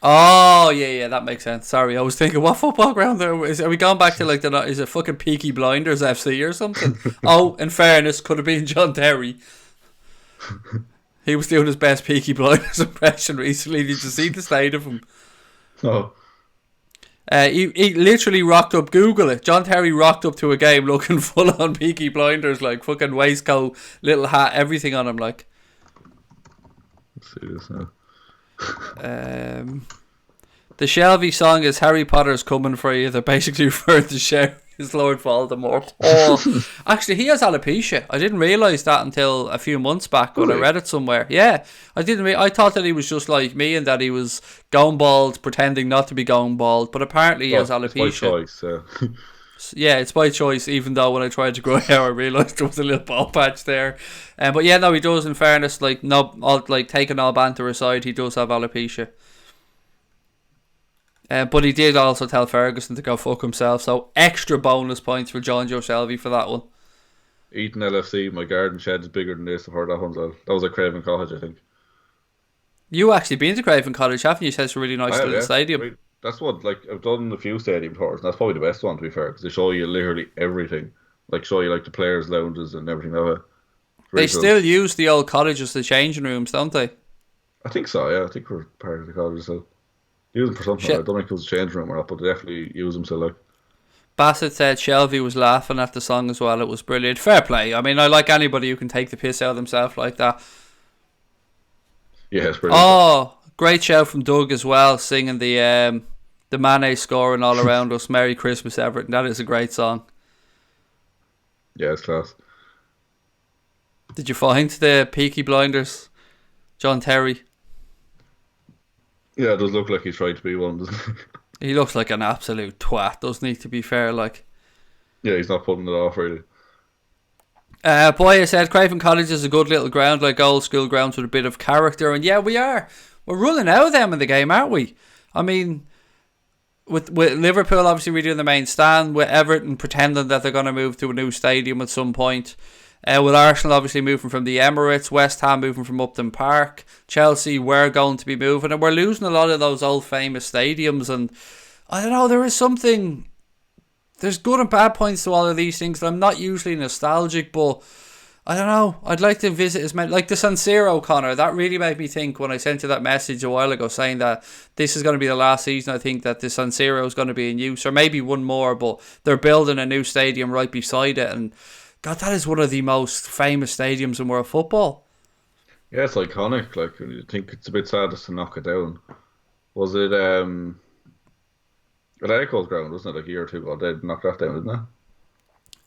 Oh, yeah, that makes sense. Sorry, I was thinking, what football ground there is? Are we going back to like is it fucking Peaky Blinders FC or something? Oh, in fairness, could have been John Terry. He was doing his best Peaky Blinders impression recently. Did you see the state of him? No. He literally rocked up. Google it. John Terry rocked up to a game looking full on Peaky Blinders, like fucking waistcoat, little hat, everything on him. Like. Let's see this now. The Shelby song is Harry Potter's coming for you. They're basically referring to Shelby as Lord Voldemort. Oh, actually, he has alopecia. I didn't realise that until a few months back when I read it somewhere. Yeah, I didn't. I thought that he was just like me and that he was going bald, pretending not to be going bald. But apparently, he has alopecia. It's by choice. Yeah, it's by choice. Even though when I tried to grow hair, I realised there was a little bald patch there. But yeah, no, he does. In fairness, taking all banter aside, he does have alopecia. But he did also tell Ferguson to go fuck himself, so extra bonus points for John Joe Shelby for that one. Eating LFC, my garden shed's bigger than this. I've heard that one. That was at Craven Cottage, I think. You actually been to Craven Cottage, haven't you? It says it's a really nice little stadium. That's what, like, I've done a few stadium tours, and that's probably the best one, to be fair, because they show you literally everything. Like, show you, like, the players' lounges and everything like that. They Really cool. still use the old cottages, the changing rooms, don't they? I think so, yeah. I think we're part of the college, so. Use them for something. I Shit. don't think it was a change room or not, but they definitely use them, so, like. Bassett said Shelby was laughing at the song as well. It was brilliant. Fair play. I mean, I like anybody who can take the piss out of themselves like that. Yeah, it's brilliant. Oh, great shout from Doug as well, singing the Mane scoring all around us. Merry Christmas, Everton. That is a great song. Yeah, it's class. Did you find the Peaky Blinders, John Terry? Yeah, it does look like he's trying to be one, doesn't he? He looks like an absolute twat, doesn't he, to be fair, like. Yeah, he's not putting it off, really. Boya said Craven Cottage is a good little ground, like old school grounds with a bit of character, and yeah, we are. We're running out of them in the game, aren't we? I mean, with Liverpool obviously redoing the main stand, with Everton pretending that they're going to move to a new stadium at some point, with Arsenal obviously moving from the Emirates, West Ham moving from Upton Park, Chelsea we're going to be moving, and we're losing a lot of those old famous stadiums, and I don't know, there is something. There's good and bad points to all of these things, and I'm not usually nostalgic, but I don't know. I'd like to visit as many, like the San Siro, Connor. That really made me think when I sent you that message a while ago saying that this is going to be the last season. I think that the San Siro is going to be in use, or maybe one more, but they're building a new stadium right beside it, and God, that is one of the most famous stadiums in world football. Yeah, it's iconic. Like, you think it's a bit sad just to knock it down. Was it Atletico's ground, wasn't it, like a year or two ago? They knocked that down, didn't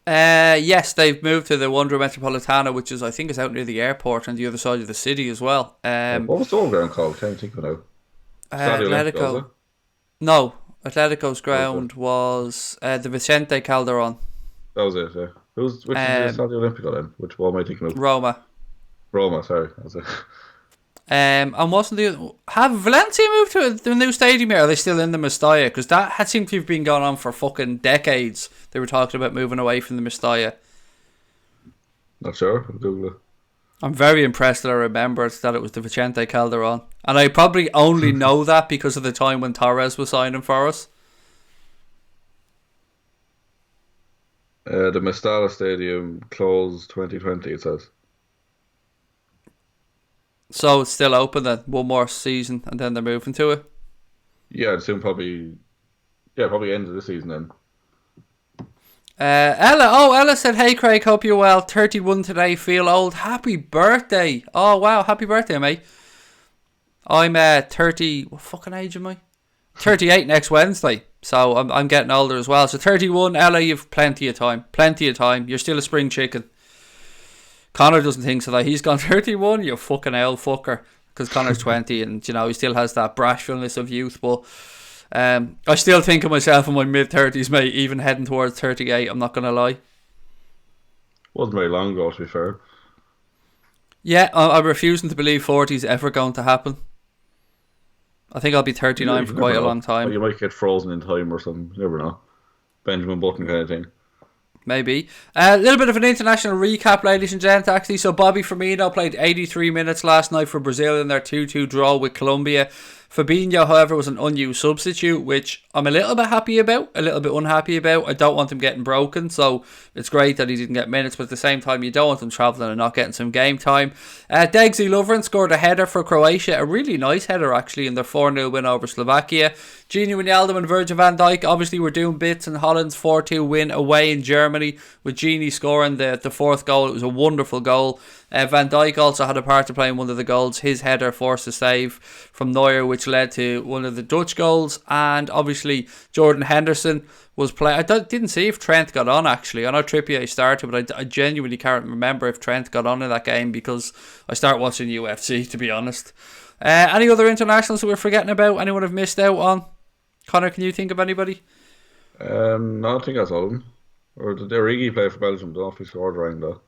they? Yes, they've moved to the Wanda Metropolitana, which is, I think, is out near the airport on the other side of the city as well. What was the old ground called? Can't think of it now. Atletico. No, Atletico's ground was the Vicente Calderon. That was it, yeah. Which is the Stadio Olimpico then? Which one am I thinking of? Roma, sorry. That was it. and wasn't have Valencia moved to the new stadium here? Are they still in the Mestalla? Because that had seemed to have been going on for fucking decades. They were talking about moving away from the Mestalla. Not sure. I'll Google it. I'm very impressed that I remembered that it was the Vicente Calderon, and I probably only know that because of the time when Torres was signing for us. The Mestalla Stadium closed 2020, it says. So it's still open then, one more season, and then they're moving to it? Yeah, I'd assume probably end of the season then. Ella said, hey Craig, hope you're well. 31 today, feel old. Happy birthday. Oh wow, happy birthday, mate. I'm 30, what fucking age am I? 38 next Wednesday. So I'm getting older as well. So 31, Ella, you've plenty of time. You're still a spring chicken. Connor doesn't think so that he's gone 31, you fucking old fucker. Because Connor's 20 and, you know, he still has that brashfulness of youth. But I still think of myself in my mid-30s, mate, even heading towards 38, I'm not going to lie. Wasn't very long ago, to be fair. Yeah, I'm refusing to believe 40 is ever going to happen. I think I'll be 39 for quite a long time. Well, you might get frozen in time or something. You never know. Benjamin Button kind of thing. Maybe. A little bit of an international recap, ladies and gents, actually. So Bobby Firmino played 83 minutes last night for Brazil in their 2-2 draw with Colombia. Fabinho, however, was an unused substitute, which I'm a little bit happy about, a little bit unhappy about. I don't want him getting broken, so it's great that he didn't get minutes, but at the same time, you don't want him travelling and not getting some game time. Degsy Lovren scored a header for Croatia, a really nice header, actually, in their 4-0 win over Slovakia. Gini Wijnaldum and Virgil van Dijk obviously were doing bits in Holland's 4-2 win away in Germany, with Gini scoring the fourth goal. It was a wonderful goal. Van Dijk also had a part to play in one of the goals. His header forced a save from Neuer, which led to one of the Dutch goals. And obviously Jordan Henderson was playing. I didn't see if Trent got on, actually. I know Trippier started, but I genuinely can't remember if Trent got on in that game because I start watching UFC, to be honest. Any other internationals that we're forgetting about? Anyone I've missed out on? Connor, can you think of anybody? No, I think that's all of them. Or did Origi play for Belgium? Don't know if he scored or anything though.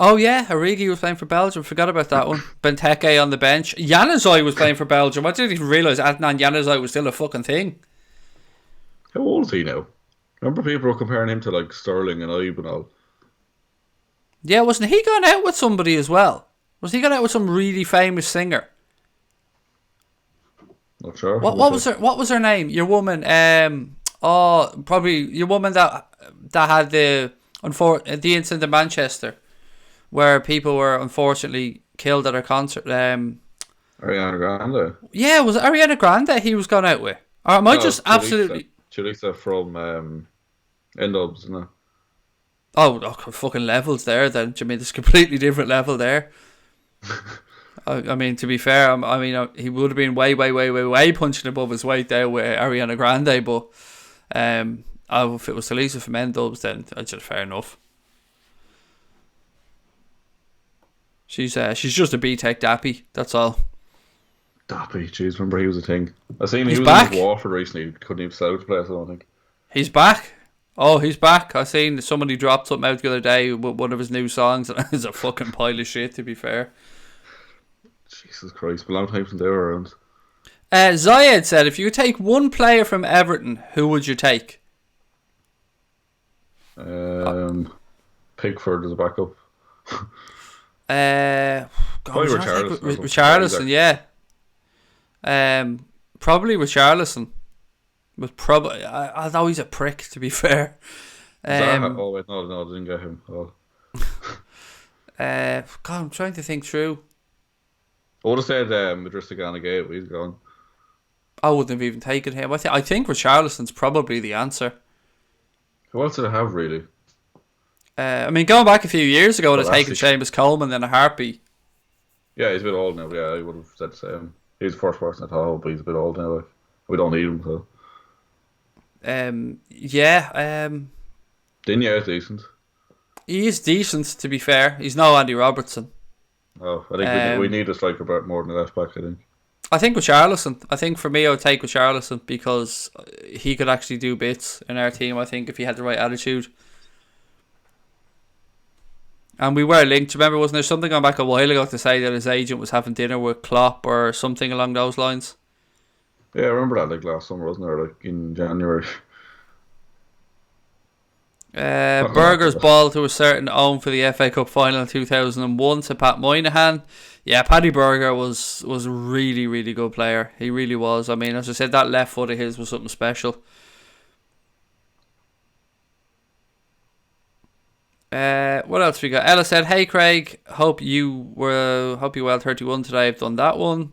Oh yeah, Origi was playing for Belgium. Forgot about that one. Benteke on the bench. Januzaj was playing for Belgium. I didn't even realise Adnan Januzaj was still a fucking thing. How old is he now? Remember people were comparing him to like Sterling and Ibe and all. Yeah, wasn't he going out with somebody as well? Was he going out with some really famous singer? Not sure. What was her name? Your woman. Probably your woman that had the incident in Manchester, where people were unfortunately killed at her concert. Ariana Grande. Yeah, was it Ariana Grande he was gone out with? Or am I just absolutely... Choriza from N-Dubs, isn't it? Oh, fucking levels there then. I mean, there's a completely different level there. I mean, to be fair, he would have been way punching above his weight there with Ariana Grande, but if it was Choriza from N-Dubs, then that's just fair enough. She's just a B-Tech Dappy, that's all. Dappy, jeez, remember he was a thing. I seen he was back in Watford recently. Couldn't even sell to play, I don't think. He's back. Oh, he's back. I seen somebody dropped something out the other day with one of his new songs, and it's a fucking pile of shit, to be fair. Jesus Christ, a long time since they were around. Zayed said, if you could take one player from Everton, who would you take? Pickford as a backup. Richarlison, yeah. Probably Richarlison. But probably, I know he's a prick, to be fair. Oh wait, no, I didn't get him. Oh. God, I'm trying to think through. I would have said Idrissa Gana Gueye, but he's gone. I wouldn't have even taken him. I think Richarlison's probably the answer. Who else did I have, really? I mean, going back a few years ago, I would have taken Seamus Coleman in a heartbeat. Yeah, he's a bit old now. Yeah, I would have said the same. He's the first person I thought, but he's a bit old now. Like, we don't need him, so. Digne is decent. He is decent, to be fair. He's no Andy Robertson. Oh, I think we need a striker more than a left back, I think. I think Richarlison. I think for me, I would take Richarlison because he could actually do bits in our team, I think, if he had the right attitude. And we were linked. Remember, wasn't there something going back a while ago to say that his agent was having dinner with Klopp or something along those lines? Yeah, I remember that like last summer, wasn't there? Like in January. Berger's ball to a certain Owen for the FA Cup final in 2001 to Pat Moynihan. Yeah, Paddy Berger was a really, really good player. He really was. I mean, as I said, that left foot of his was something special. What else we got? Ella said, "Hey Craig, hope you well 31 today. I've done that one.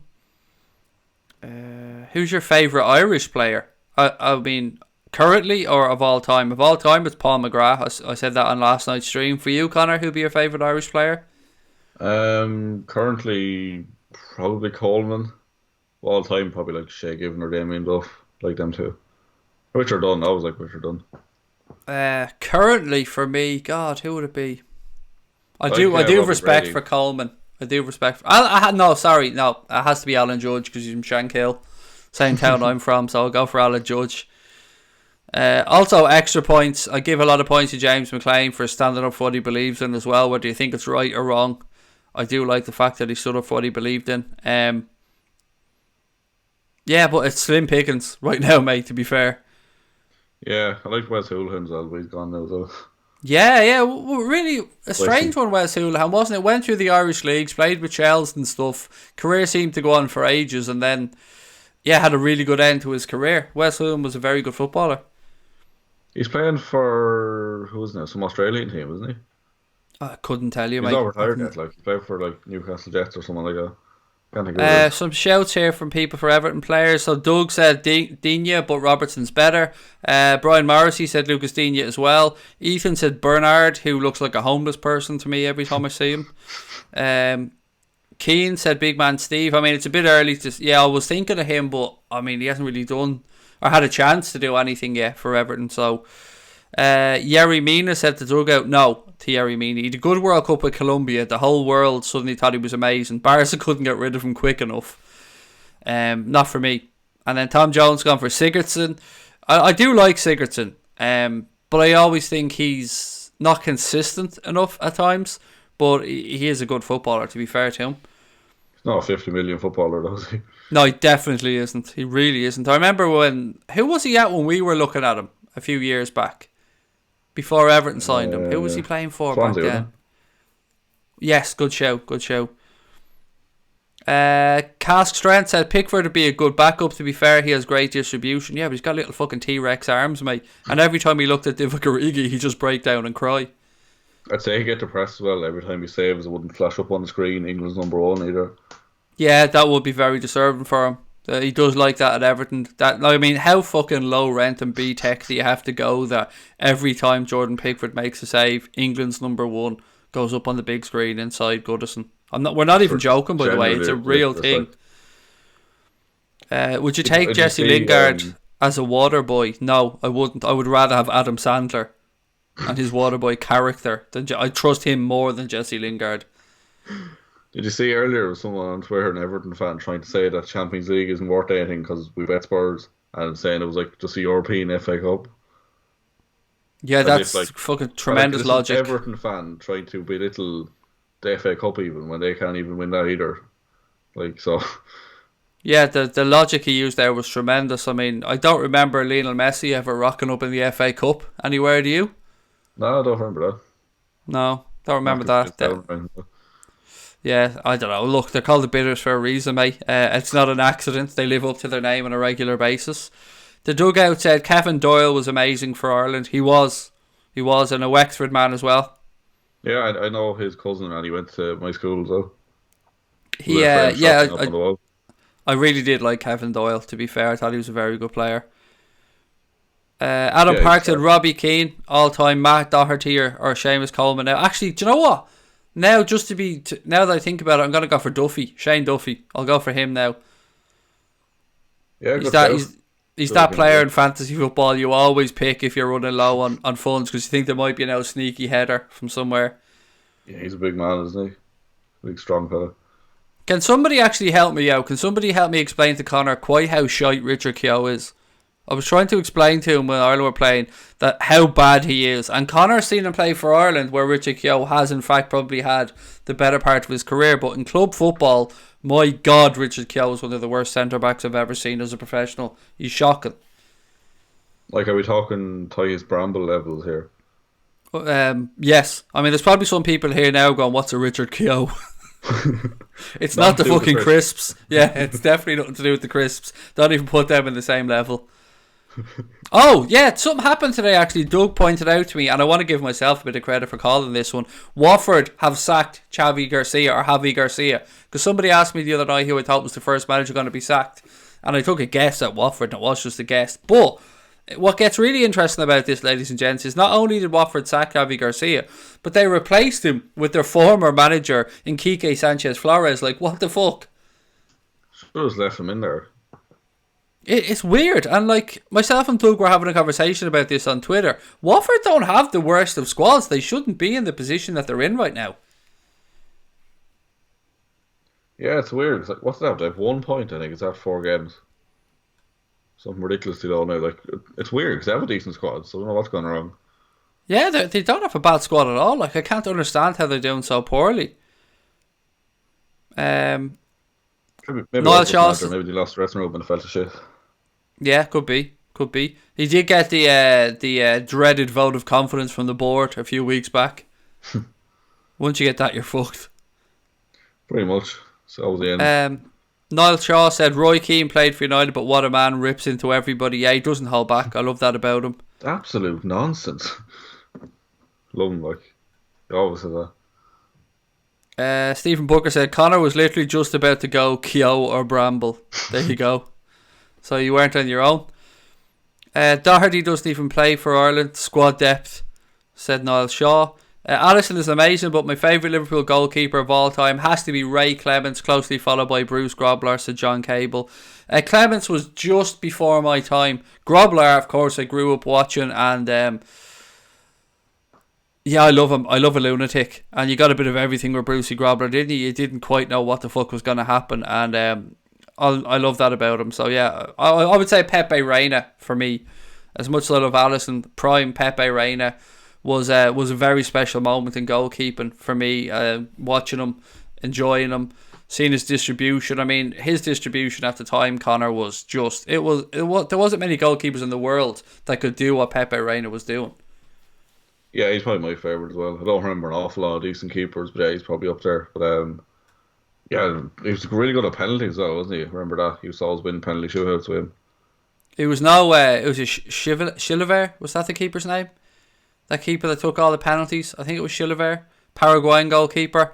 Who's your favourite Irish player? I mean, currently or of all time? Of all time, it's Paul McGrath. I said that on last night's stream. For you, Connor, who'd be your favourite Irish player? Currently, probably Coleman. Of all time, probably like Shea Given or Damien Duff, like them two. Richard Dunn, I always like Richard Dunn. Currently for me, God, who would it be? I do have respect for Coleman. I do respect. It has to be Alan Judge because he's from Shankill, same town I'm from. So I'll go for Alan Judge. Also, extra points. I give a lot of points to James McLean for standing up for what he believes in as well. Whether you think it's right or wrong, I do like the fact that he stood up for what he believed in. Yeah, but it's slim pickings right now, mate. To be fair. Yeah, I like Wes Hoolahan as well, but he's gone now, so. Yeah, really a strange one, Wes Hoolahan, wasn't it? Went through the Irish leagues, played with Chelsea and stuff. Career seemed to go on for ages, and then, had a really good end to his career. Wes Hoolahan was a very good footballer. He's playing for, some Australian team, isn't he? I couldn't tell you, mate. He's not retired yet, he played for, Newcastle Jets or something like that. Some shouts here from people for Everton players. So Doug said Digne, but Robertson's better. Brian Morrissey said Lucas Digne as well. Ethan said Bernard, who looks like a homeless person to me every time I see him. Keane said Big Man Steve. I mean, it's a bit early to. I was thinking of him, but I mean, he hasn't really done or had a chance to do anything yet for Everton. So Yerry Mina said to Dugout, no to Yerry Mina. He had a good World Cup with Colombia. The whole world suddenly thought he was amazing. Barca couldn't get rid of him quick enough. Not for me. And then Tom Jones gone for Sigurdsson. I do like Sigurdsson, but I always think he's not consistent enough at times. But he is a good footballer, to be fair to him. He's not a 50 million footballer, though, is he? No, he definitely isn't. He really isn't. I remember who was he at when we were looking at him a few years back? Before Everton signed him. Who was he playing for Swansea, back then? Yes, good show. Cask Strength said Pickford would be a good backup. To be fair, he has great distribution. Yeah, but he's got little fucking T-Rex arms, mate. And every time he looked at Divock Origi, he just break down and cry. I'd say he get depressed as well. Every time he saves, it wouldn't flash up on the screen. England's #1 either. Yeah, that would be very disturbing for him. He does like that at Everton. I mean, how fucking low rent and B-Tech do you have to go that every time Jordan Pickford makes a save, England's #1 goes up on the big screen inside Goodison? We're not even joking, by the way. It's a real thing. Would you take Jesse Lingard as a water boy? No, I wouldn't. I would rather have Adam Sandler and his water boy character. I trust him more than Jesse Lingard. Did you see earlier was someone on Twitter, an Everton fan, trying to say that Champions League isn't worth anything because we bet Spurs, and saying it was like just a European FA Cup? Yeah, that's fucking tremendous logic. An Everton fan trying to belittle the FA Cup even when they can't even win that either. Yeah, the logic he used there was tremendous. I mean, I don't remember Lionel Messi ever rocking up in the FA Cup anywhere, do you? No, I don't remember that. No, don't remember that. Yeah, I don't know. Look, they're called the Bitters for a reason, mate. It's not an accident. They live up to their name on a regular basis. The dugout said Kevin Doyle was amazing for Ireland. He was, and a Wexford man as well. Yeah, I know his cousin, and he went to my school, so. I really did like Kevin Doyle, to be fair. I thought he was a very good player. Adam Park said Robbie Keane, all-time Matt Doherty or Seamus Coleman. Now, actually, do you know what? Now, now that I think about it, I'm going to go for Duffy. Shane Duffy. I'll go for him now. Yeah, he's that player in fantasy football you always pick if you're running low on funds because you think there might be a sneaky header from somewhere. Yeah, he's a big man, isn't he? Big, strong fella. Can somebody actually help me out? Can somebody help me explain to Connor quite how shite Richard Keogh is? I was trying to explain to him when Ireland were playing that how bad he is. And Connor's seen him play for Ireland where Richard Keogh has in fact probably had the better part of his career. But in club football, my God, Richard Keogh is one of the worst centre-backs I've ever seen as a professional. He's shocking. Like, are we talking Tyus Bramble levels here? Yes. I mean, there's probably some people here now going, what's a Richard Keogh? It's not the fucking crisps. Yeah, it's definitely nothing to do with the crisps. Don't even put them in the same level. Oh, yeah, something happened today actually. Doug pointed out to me, and I want to give myself a bit of credit for calling this one. Watford have sacked Javi Garcia, because somebody asked me the other night who I thought was the first manager going to be sacked, and I took a guess at Watford, and it was just a guess. But what gets really interesting about this, ladies and gents, is not only did Watford sack Javi Garcia, but they replaced him with their former manager in Quique Sanchez Flores. Like, what the fuck? Should have left him in there. It's weird, and like myself and Doug were having a conversation about this on Twitter. Watford don't have the worst of squads. They shouldn't be in the position that they're in right now. Yeah, it's weird. It's like, what's that? They have 1 point, I think. It's after 4 games. Something ridiculously low now. Like, it's weird because they have a decent squad, so I don't know what's going wrong. Yeah, they don't have a bad squad at all. Like, I can't understand how they're doing so poorly. Maybe Niall Shaw. Maybe they lost the dressing room and fell to shit. Yeah, could be. He did get the dreaded vote of confidence from the board a few weeks back. Once you get that, you're fucked. Pretty much. So the end. Niall Shaw said Roy Keane played for United, but what a man, rips into everybody. Yeah, he doesn't hold back. I love that about him. Absolute nonsense. Love him, like. He always said that. Stephen Booker said Connor was literally just about to go Keogh or Bramble. There you go. So you weren't on your own. Doherty doesn't even play for Ireland. Squad depth, said Niall Shaw. Alisson is amazing, but my favourite Liverpool goalkeeper of all time has to be Ray Clements, closely followed by Bruce Grobbelaar, said John Cable. Clements was just before my time. Grobbelaar, of course, I grew up watching, and yeah, I love him. I love a lunatic, and you got a bit of everything with Brucey Grobbelaar, didn't you? You didn't quite know what the fuck was going to happen, and I love that about him. So yeah, I would say Pepe Reina for me. As much as I love Alisson, prime Pepe Reina was a very special moment in goalkeeping for me. Watching him, enjoying him, seeing his distribution. I mean, his distribution at the time, Connor, was just it was there wasn't many goalkeepers in the world that could do what Pepe Reina was doing. Yeah, he's probably my favourite as well. I don't remember an awful lot of decent keepers, but yeah, he's probably up there. But Yeah, he was really good at penalties, though, wasn't he? Remember that? He was always winning penalty shootouts with him. It was no, it was a Chilavert. Was that the keeper's name? That keeper that took all the penalties. I think it was Chilavert, Paraguayan goalkeeper.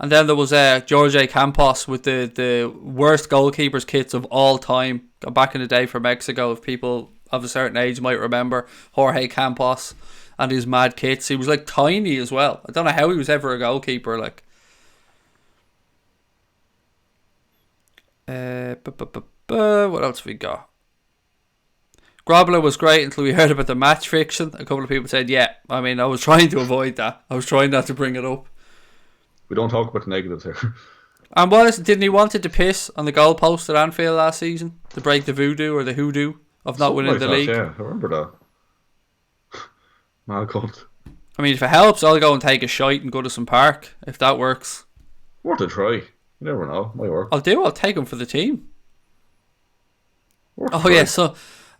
And then there was Jorge Campos with the worst goalkeepers kits of all time. Back in the day for Mexico, if people of a certain age might remember Jorge Campos and his mad kits. He was like tiny as well. I don't know how he was ever a goalkeeper. Like, what else have we got? Grobler was great until we heard about the match fiction. A couple of people said, yeah. I mean, I was trying to avoid that. I was trying not to bring it up. We don't talk about the negatives here. And didn't he wanted to piss on the goalpost at Anfield last season to break the voodoo or the hoodoo of not winning the league? Yeah, I remember that. Mad cunt. I mean, if it helps, I'll go and take a shite and go to some park if that works. Worth a try. You never know. Might work. I'll take him for the team. Worth a try.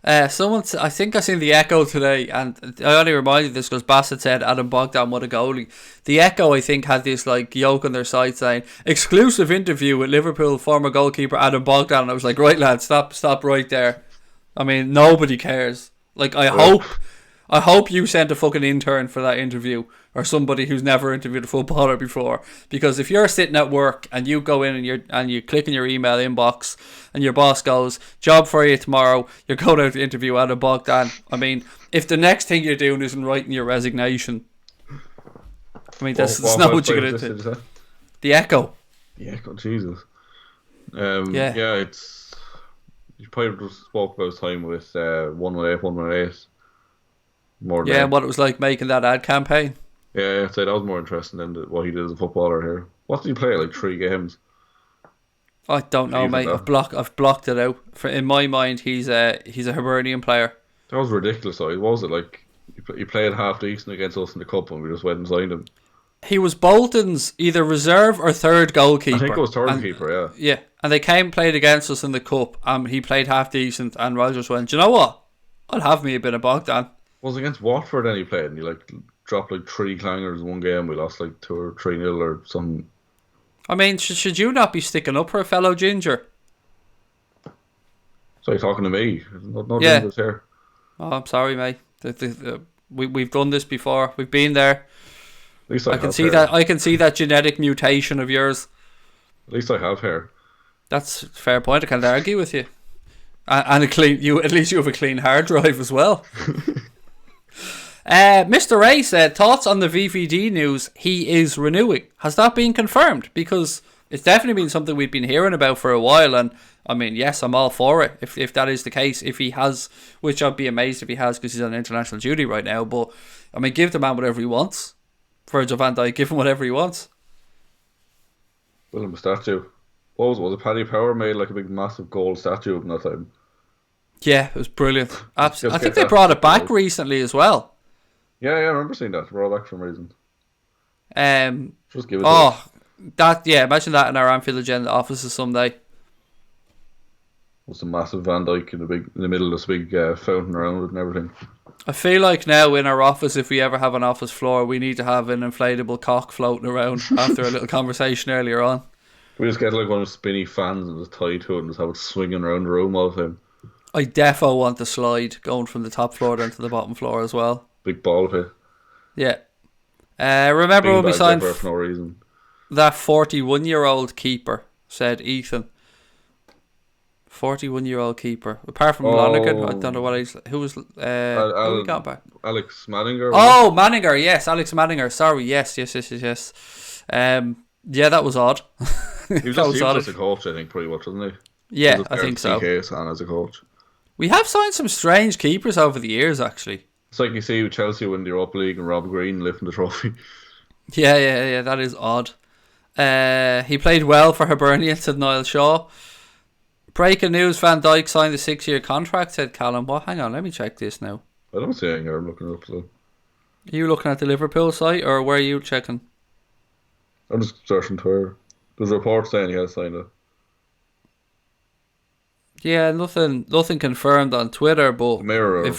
Yeah, so I think I seen the Echo today, and I only reminded this because Bassett said Adam Bogdan, what a goalie. The Echo, I think, had this like yoke on their site saying exclusive interview with Liverpool former goalkeeper Adam Bogdan. And I was like, right lad, stop right there. I mean, nobody cares. Like, I hope you sent a fucking intern for that interview, or somebody who's never interviewed a footballer before. Because if you're sitting at work and you go in and you click in your email inbox and your boss goes, job for you tomorrow, you're going out to interview Adam Bogdan. I mean, if the next thing you're doing isn't writing your resignation, I mean, that's not what you're going to do. The Echo. The Echo, Jesus. Yeah, it's... You probably just spoke about his time with 118. More and what it was like making that ad campaign. Yeah, I'd say that was more interesting than what he did as a footballer here. What did he play? Like 3 games? I don't know, mate. I've blocked it out. In my mind, he's a Hibernian player. That was ridiculous, though. Was it like he played half decent against us in the cup, and we just went and signed him? He was Bolton's either reserve or third goalkeeper. I think it was third keeper, yeah. Yeah, and they played against us in the cup. He played half decent, and Rogers went, do you know what? I'll have me a bit of Bogdan. Was it against Watford then he played, and he like dropped like 3 clangers in one game. We lost like 2 or 3-0 or something. I mean, should you not be sticking up for a fellow ginger? So you're talking to me? No gingers here. Oh, I'm sorry, mate. We've done this before. We've been there. At least I can see that. I can see that genetic mutation of yours. At least I have hair. That's a fair point. I can't argue with you. And a clean. At least you have a clean hard drive as well. Mr. Ray said, thoughts on the VVD news? He is renewing. Has that been confirmed? Because it's definitely been something we've been hearing about for a while, and I mean, yes, I'm all for it if that is the case. If he has, which I'd be amazed if he has, because he's on international duty right now. But I mean, give the man whatever he wants. Virgil van Dijk, give him whatever he wants. Build him a statue. What was it? Paddy Power made like a big massive gold statue of that time. Yeah, it was brilliant. Absolutely. I think they brought it back recently as well. Yeah, I remember seeing that. Brought it back for some reason. Just give it. Imagine that in our Anfield Agenda offices someday. With some massive Van Dijk in the middle of this big fountain around it and everything. I feel like now in our office, if we ever have an office floor, we need to have an inflatable cock floating around after a little conversation earlier on. We just get like one of those spinny fans and just tie to it and just have it swinging around the room all the time. I defo want the slide going from the top floor down to the bottom floor as well. Big ball pit. Yeah. Remember when we signed for no reason. That 41-year-old keeper, said Ethan. 41-year-old keeper. Apart from Lonergan, I don't know what he's... Who was... who we got back? Alex Manninger. Oh, Manninger, yes. Alex Manninger. Sorry, yes. Yeah, that was odd. He was just a coach, I think, pretty much, wasn't he? Yeah, I think so. And as a coach. We have signed some strange keepers over the years, actually. It's like you see with Chelsea win the Europa League and Rob Green lifting the trophy. Yeah, that is odd. He played well for Hibernian, said Niall Shaw. Breaking news, Van Dijk signed a 6-year contract, said Callum. Well, hang on, let me check this now. I don't see anything here, I'm looking it up. So. Are you looking at the Liverpool site, or where are you checking? I'm just searching Twitter. There's a report saying he has signed it. Yeah, nothing confirmed on Twitter, but... Mirror.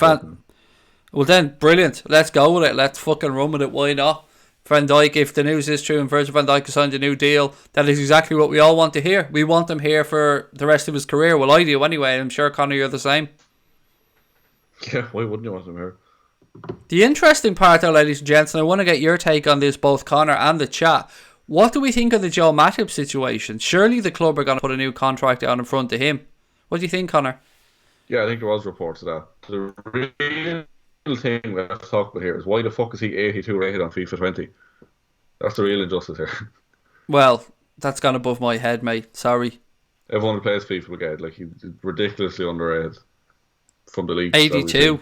Well then, brilliant. Let's go with it. Let's fucking run with it. Why not? Van Dijk, if the news is true and Virgil van Dijk has signed a new deal, that is exactly what we all want to hear. We want him here for the rest of his career. Well, I do anyway. I'm sure, Connor, you're the same. Yeah, why wouldn't you want him here? The interesting part, though, ladies and gents, and I want to get your take on this, both Connor and the chat. What do we think of the Joe Matip situation? Surely the club are going to put a new contract on in front of him. What do you think, Connor? Yeah, I think there was reports of that. The real thing we have to talk about here is why the fuck is he 82 rated on FIFA 20? That's the real injustice here. Well, that's gone above my head, mate. Sorry. Everyone who plays FIFA will get it. Like, he's ridiculously underrated from the league. 82.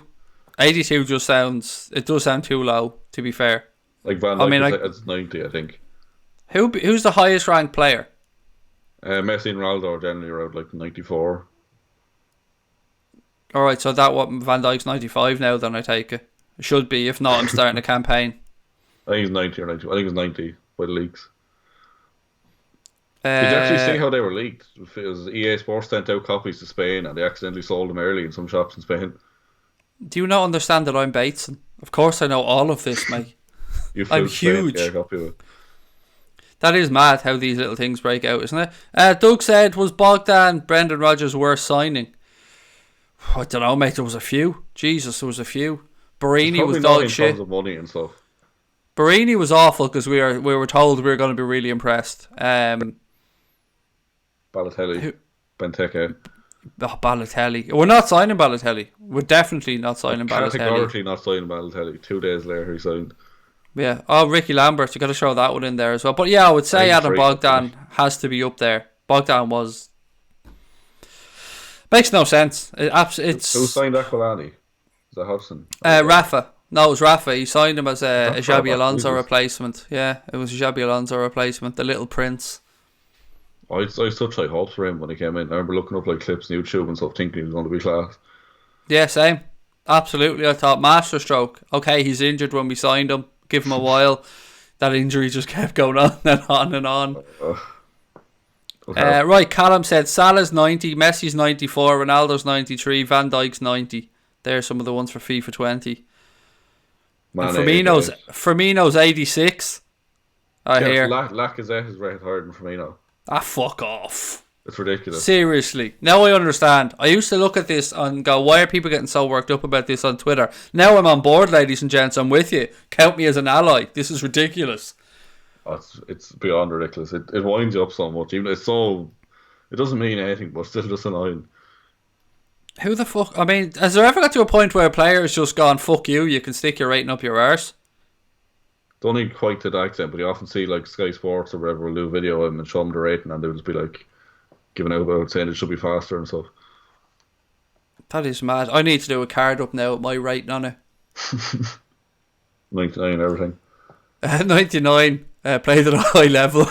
82 just sounds... It does sound too low, to be fair. Like Van Dijk is 90, I think. Who's the highest ranked player? Messi and Ronaldo are generally around like 94. Alright, so Van Dijk's 95 now, then I take it. It should be. If not, I'm starting a campaign. I think he's 90 or 90. I think it's 90 by the leaks. Did you actually see how they were leaked? It was EA Sports sent out copies to Spain and they accidentally sold them early in some shops in Spain. Do you not understand that I'm Bateson? Of course I know all of this, mate. I'm huge. Yeah, copy of it. That is mad how these little things break out, isn't it? Doug said, was Bogdan Brendan Rodgers' worst signing? I don't know, mate. There was a few. Jesus, there was a few. Barini was dog shit. Tons of money and stuff. Barini was awful because we were told we were going to be really impressed. Balotelli, Benteke. Oh, Balotelli. We're not signing Balotelli. We're definitely not signing Balotelli. Categorically not signing Balotelli. 2 days later he signed. Yeah. Oh, Ricky Lambert. You got to show that one in there as well. But yeah, I would say Adam Bogdan has to be up there. Bogdan was... Makes no sense. It's who signed Aquilani? Is that Hudson? Rafa. No, it was Rafa. He signed him as a Xabi Alonso replacement. Yeah, it was a Xabi Alonso replacement. The little prince. I had such high hopes for him when he came in. I remember looking up like clips on YouTube and stuff, thinking he was going to be class. Yeah, same. Absolutely. I thought masterstroke. Okay, he's injured when we signed him. Give him a while. That injury just kept going on and on and on. Right, Callum said Salah's 90, Messi's 94, Ronaldo's 93, Van Dijk's 90. There's some of the ones for FIFA 20. And Firmino's 86. I hear. Lacazette is rated higher than Firmino. Ah, fuck off. It's ridiculous. Seriously. Now I understand. I used to look at this and go, why are people getting so worked up about this on Twitter? Now I'm on board, ladies and gents. I'm with you. Count me as an ally. This is ridiculous. Oh, it's beyond ridiculous. It winds you up so much. Even it doesn't mean anything, but still just annoying. Who the fuck? I mean, has there ever got to a point where a player has just gone, fuck you can stick your rating up your arse? Don't even quite to that extent, but you often see like Sky Sports or whatever will do a video of him and show him the rating and they'll just be like giving out about saying it should be faster and stuff. That is mad. I need to do a card up now with my rating on it. 99 everything. 99. Played at a high level.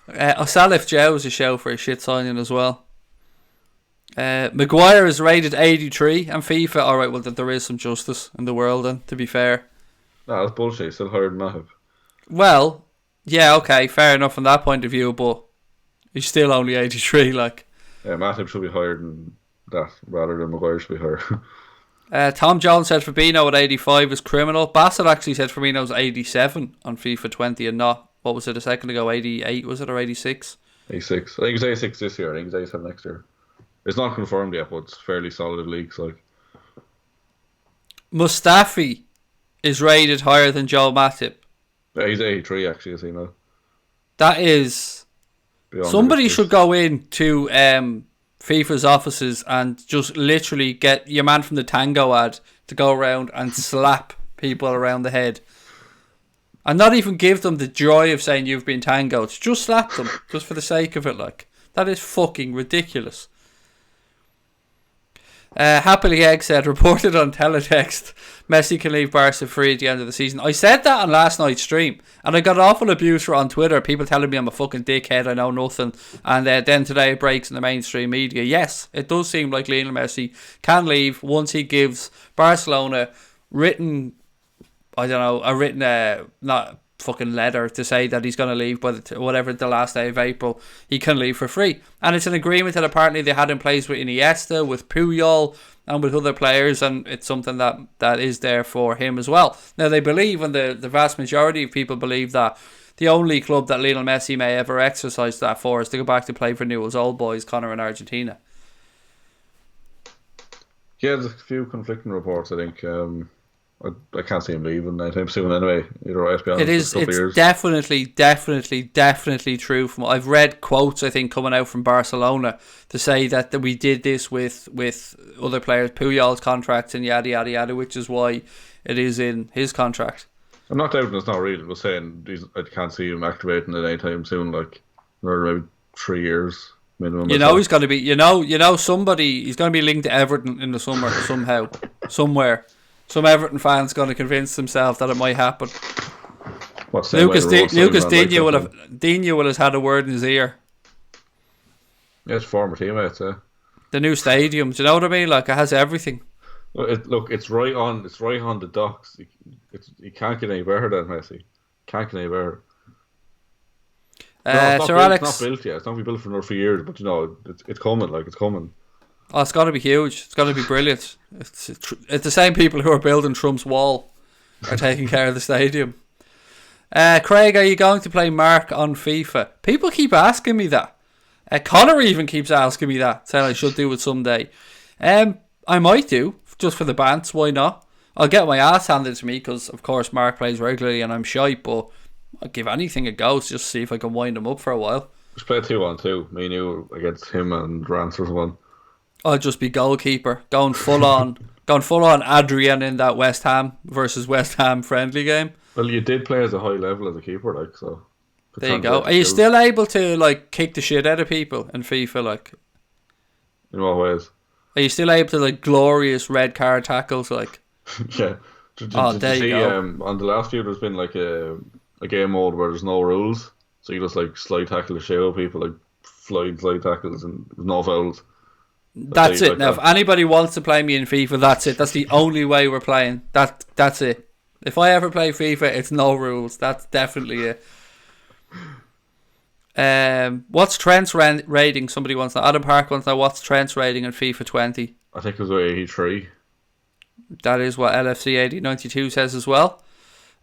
Salif Joe was a show for a shit signing as well. Maguire is rated 83 and FIFA. Alright, well there is some justice in the world then, to be fair. Nah, that's bullshit. He's still higher than Matip. Well, yeah, okay, fair enough from that point of view, but he's still only 83, like. Yeah, Matip should be higher than that rather than Maguire should be higher. Tom Jones said Firmino at 85 is criminal. Bassett actually said Firmino's 87 on FIFA 20 and not, what was it a second ago, 88 was it, or 86? 86. I think he's 86 this year. I think he's 87 next year. It's not confirmed yet, but it's fairly solid in leagues. Like. Mustafi is rated higher than Joe Matip. Yeah, he's 83 actually, I see now. That is... Beyond somebody should go in to FIFA's offices and just literally get your man from the Tango ad to go around and slap people around the head. And not even give them the joy of saying you've been tangoed. Just slap them, just for the sake of it, like. That is fucking ridiculous. Happily Egg said, reported on teletext, Messi can leave Barca free at the end of the season. I said that on last night's stream, and I got awful abuse for on Twitter, people telling me I'm a fucking dickhead, I know nothing, and then today it breaks in the mainstream media. Yes, it does seem like Lionel Messi can leave once he gives Barcelona not fucking letter to say that he's going to leave by whatever the last day of April. He can leave for free, and it's an agreement that apparently they had in place with Iniesta, with Puyol, and with other players, and it's something that is there for him as well. Now they believe, and the vast majority of people believe, that the only club that Lionel Messi may ever exercise that for is to go back to play for Newell's old boys, Connor, in Argentina. Yeah, there's a few conflicting reports, I think. I can't see him leaving anytime soon anyway. You're right, to be honest. It's definitely true. I've read quotes, I think, coming out from Barcelona to say that we did this with other players, Puyol's contracts and yada yada yada, which is why it is in his contract. I'm not doubting it's not real. I'm just saying I can't see him activating it anytime soon, like another maybe 3 years minimum. He's going to be, somebody, he's going to be linked to Everton in the summer somehow, somewhere. Some Everton fans going to convince themselves that it might happen. Lucas Digne will have had a word in his ear. Yeah, it's former teammates. The new stadium, do you know what I mean? Like, it has everything. It's right on the docks. You can't get any better than Messi. Can't get any better. It's not built yet. It's not built for another few years, but it's coming. Like, it's coming. Oh, it's got to be huge. It's got to be brilliant. It's the same people who are building Trump's wall are taking care of the stadium. Craig, are you going to play Mark on FIFA? People keep asking me that. Connor even keeps asking me that, saying I should do it someday. I might do, just for the bants. Why not? I'll get my ass handed to me because, of course, Mark plays regularly and I'm shy, but I'll give anything a go to just see if I can wind him up for a while. Just play 2-on-2. Me and you against him and Rance or someone. I'll just be goalkeeper, going full on Adrian in that West Ham versus West Ham friendly game. Well, you did play as a high level as a keeper, like, so. There you go. Are you still able to, like, kick the shit out of people in FIFA, like? In what ways? Are you still able to, like, glorious red card tackles, like? Yeah. Did you go. On the last few, there's been, like, a game mode where there's no rules, so you just, like, slide tackle the shit out of people, like, slide tackles and no fouls. That's it. Now, if anybody wants to play me in FIFA, that's it. That's the only way we're playing. That's it. If I ever play FIFA, it's no rules. That's definitely it. What's Trent's rating? Somebody wants to. Adam Park wants to know what's Trent's rating in FIFA 20. I think it was 83. That is what LFC 8092 says as well.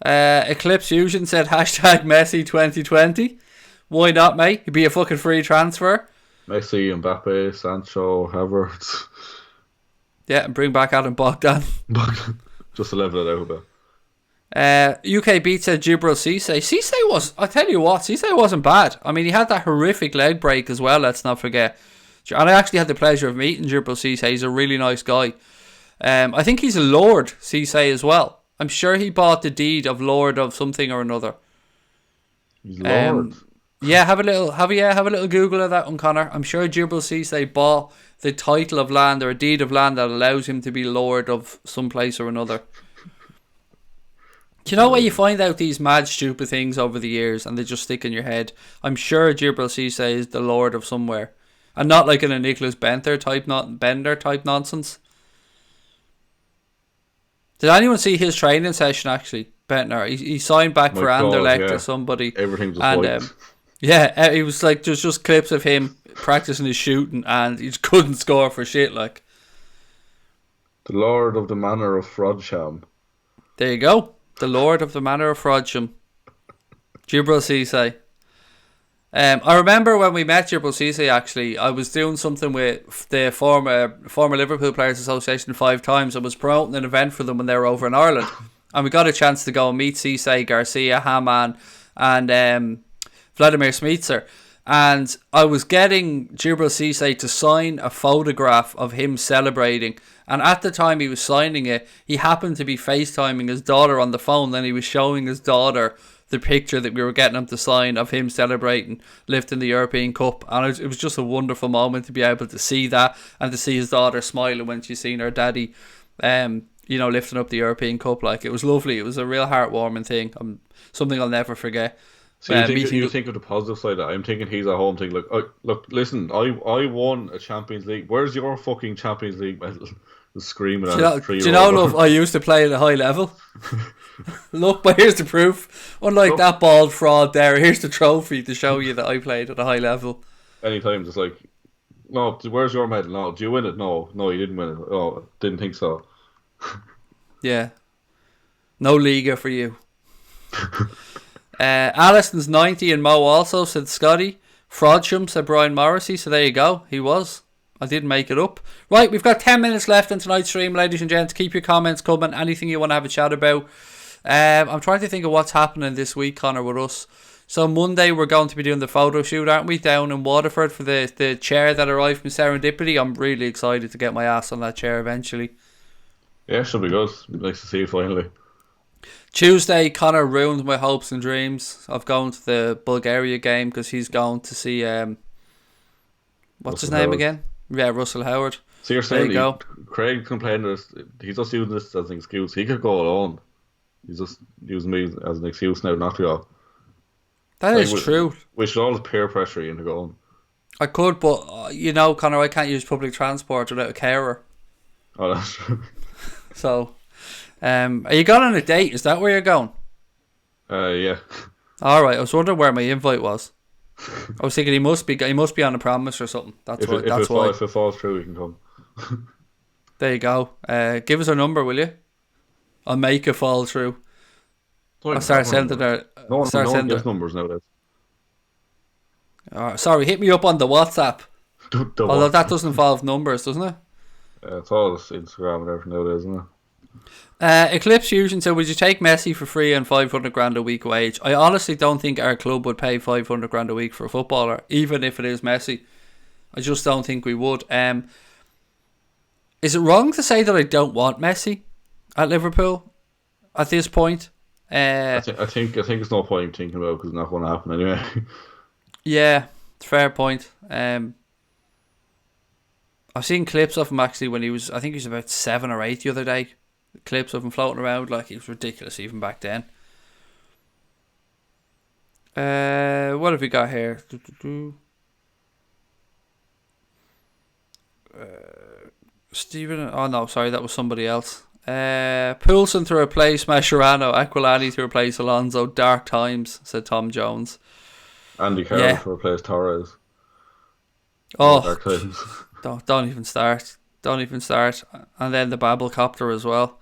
Eclipse Fusion said hashtag Messi 2020. Why not, mate? It'd be a fucking free transfer. Messi, Mbappe, Sancho, Havertz. Yeah, and bring back Adam Bogdan. Just to level it out a bit. UK Beat said Jibril Cisse. I'll tell you what, Cisse wasn't bad. I mean, he had that horrific leg break as well, let's not forget. And I actually had the pleasure of meeting Jibril Cisse. He's a really nice guy. I think he's a Lord Cisse as well. I'm sure he bought the deed of Lord of something or another. He's Lord. Yeah, have a little Google of that one, Connor. I'm sure Jibril Cisse bought the title of land or a deed of land that allows him to be Lord of some place or another. Do you know where you find out these mad, stupid things over the years and they just stick in your head? I'm sure Jibril Cisse is the Lord of somewhere. And not like in a Nicholas Bender type nonsense. Did anyone see his training session, actually? Bentner. He signed back for Anderlecht or somebody. Everything just wiped. Yeah, it was like just clips of him practicing his shooting and he just couldn't score for shit, like. The Lord of the Manor of Frodsham. There you go. The Lord of the Manor of Frodsham. Jibril Cisse. I remember when we met Jibril Cisse, actually, I was doing something with the former Liverpool Players Association 5 times. I was promoting an event for them when they were over in Ireland. And we got a chance to go and meet Cisse, Garcia, Hamann and Vladimir Smitser. And I was getting Jibril Cisse to sign a photograph of him celebrating. And at the time he was signing it, he happened to be FaceTiming his daughter on the phone. Then he was showing his daughter the picture that we were getting him to sign of him celebrating, lifting the European Cup. And it was just a wonderful moment to be able to see that and to see his daughter smiling when she seen her daddy, lifting up the European Cup. Like, it was lovely. It was a real heartwarming thing. Something I'll never forget. So you think of the positive side of that. I'm thinking he's at home thinking, look, listen, I won a Champions League. Where's your fucking Champions League medal? just screaming Do at you know, a 3-year-old. do you know, love, I used to play at a high level. Look, but here's the proof. Unlike that bald fraud there, here's the trophy to show you that I played at a high level. Anytime, just like, no, where's your medal? No, do you win it? No, you didn't win it. Oh, didn't think so. Yeah. No Liga for you. Allison's 90 and Mo also, said Scotty. Frodsham, said Brian Morrissey. So there you go. He was. I didn't make it up. Right, we've got 10 minutes left in tonight's stream, ladies and gents. Keep your comments coming. Anything you want to have a chat about. I'm trying to think of what's happening this week, Connor, with us. So Monday we're going to be doing the photo shoot, aren't we? Down in Waterford for the chair that arrived from Serendipity. I'm really excited to get my ass on that chair eventually. Yeah, should be good. Nice to see you finally. Tuesday, Connor ruined my hopes and dreams of going to the Bulgaria game because he's going to see what's his name again? Yeah, Russell Howard. So you're saying Craig complained that he's just using this as an excuse. He could go alone. He's just using me as an excuse now not to go. That is true. We should all peer pressure you into going. I could, but you know, Connor, I can't use public transport without a carer. Oh, that's true. So, are you going on a date? Is that where you're going? Yeah. All right. I was wondering where my invite was. I was thinking he must be on a promise or something. That's why. If it falls through, we can come. There you go. Give us a number, will you? I'll make it fall through. I'll start sending her. No one gives numbers nowadays. Sorry, hit me up on the WhatsApp. Although that doesn't involve numbers, doesn't it? It's all Instagram and everything nowadays, isn't it? Eclipse Fusion said, would you take Messi for free and 500 grand a week wage? I honestly don't think our club would pay 500 grand a week for a footballer, even if it is Messi. I just don't think we would. Is it wrong to say that I don't want Messi at Liverpool at this point? I think there's no point thinking about it because it's not going to happen anyway. Yeah, it's a fair point. I've seen clips of him actually when I think he was about 7 or 8 the other day. Clips of him floating around like he was ridiculous even back then. What have we got here? Stephen. Oh no, sorry, that was somebody else. Poulsen to replace Mascherano, Aquilani to replace Alonso. Dark times, said Tom Jones. Andy Carroll to replace Torres. Oh, dark times. Don't even start. Don't even start. And then the Babblecopter as well.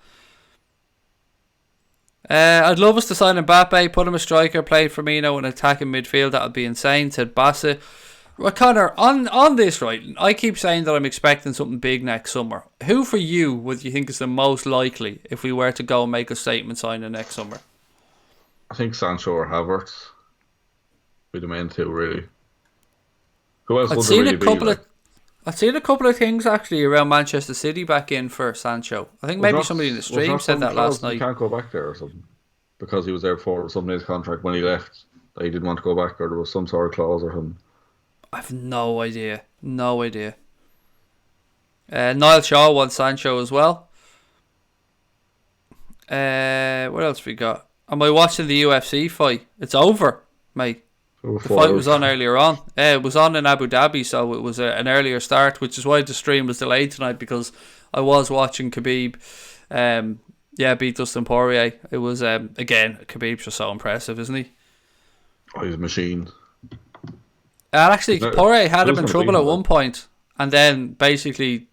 I'd love us to sign Mbappe, put him a striker, play Firmino and attacking midfield. That would be insane, said Bassett. Well, Connor, on this, right, I keep saying that I'm expecting something big next summer. Who for you would you think is the most likely if we were to go and make a statement signing next summer? I think Sancho or Havertz be the main two, really. Who else would there really be? I've seen a couple of things actually around Manchester City back in for Sancho. I think maybe somebody in the stream said that last night. He can't go back there or something because he was there for something in his contract when he left. That he didn't want to go back, or there was some sort of clause or something. I've no idea. No idea. Niall Shaw wants Sancho as well. What else have we got? Am I watching the UFC fight? It's over, mate. The fight was on earlier on. It was on in Abu Dhabi, so it was an earlier start, which is why the stream was delayed tonight, because I was watching Khabib beat Dustin Poirier. It was, again, Khabib's just so impressive, isn't he? Oh, he's a machine. And actually, Poirier had him in trouble at one point, and then basically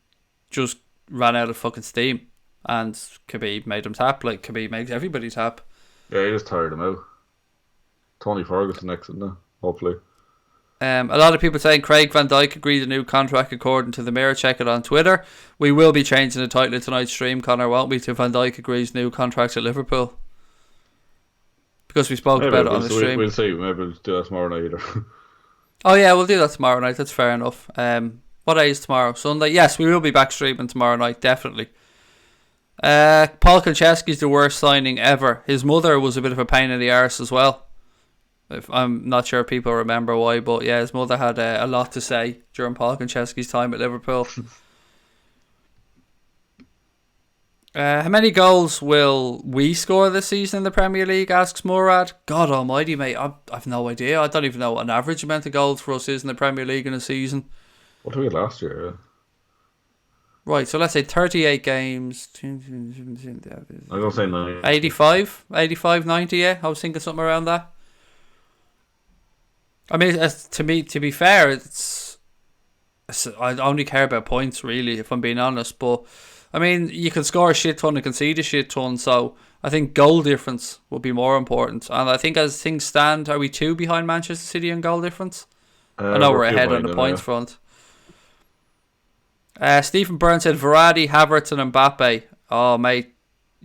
just ran out of fucking steam, and Khabib made him tap, like Khabib makes everybody tap. Yeah, he just tired him out. Tony Ferguson next, isn't it? Hopefully. A lot of people saying Craig Van Dijk agreed a new contract according to the Mirror. Check it on Twitter. We will be changing the title of tonight's stream, Connor, won't we, to Van Dijk agrees new contracts at Liverpool, because we spoke about it on the stream. We'll see. Maybe we'll do that tomorrow night either. Oh yeah, we'll do that tomorrow night. That's fair enough. What day is tomorrow? Sunday? Yes, we will be back streaming tomorrow night, definitely. Paul Konchesky's the worst signing ever. His mother was a bit of a pain in the arse as well. I'm not sure if people remember why, but yeah, his mother had a lot to say during Paul Konchesky's time at Liverpool. How many goals will we score this season in the Premier League, asks Murad. God almighty, mate, I've no idea. I don't even know what an average amount of goals for us is in the Premier League in a season. What did we get last year? Right, so let's say 38 games. I'm gonna say 9. 85, 90. Yeah, I was thinking something around that. I mean, to be fair, I only care about points really, if I'm being honest. But I mean, you can score a shit ton and concede a shit ton, so I think goal difference would be more important. And I think as things stand, are we 2 behind Manchester City in goal difference? I know we're ahead on the points front. Stephen Byrne said Verratti, Havertz and Mbappe. Oh mate,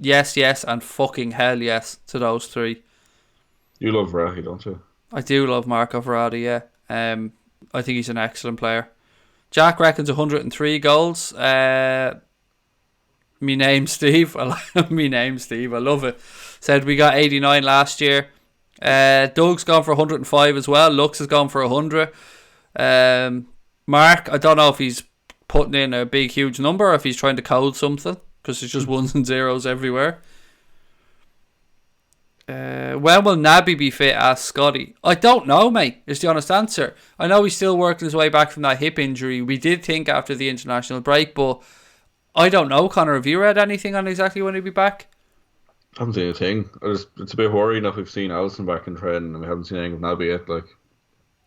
yes, and fucking hell yes to those 3. You love Verratti, don't you? I do love Marco Verratti, yeah. I think he's an excellent player. Jack reckons 103 goals. Me name Steve. I love it. Said we got 89 last year. Doug's gone for 105 as well. Lux has gone for 100. Mark, I don't know if he's putting in a big huge number or if he's trying to code something, because it's just ones and zeros everywhere. When will Naby be fit? Asked Scotty. I don't know, mate, is the honest answer. I know he's still working his way back from that hip injury. We did think after the international break, but I don't know. Connor, have you read anything on exactly when he'll be back? I haven't seen a thing. It's a bit worrying if we've seen Alisson back in training and we haven't seen anything of Naby yet. Like,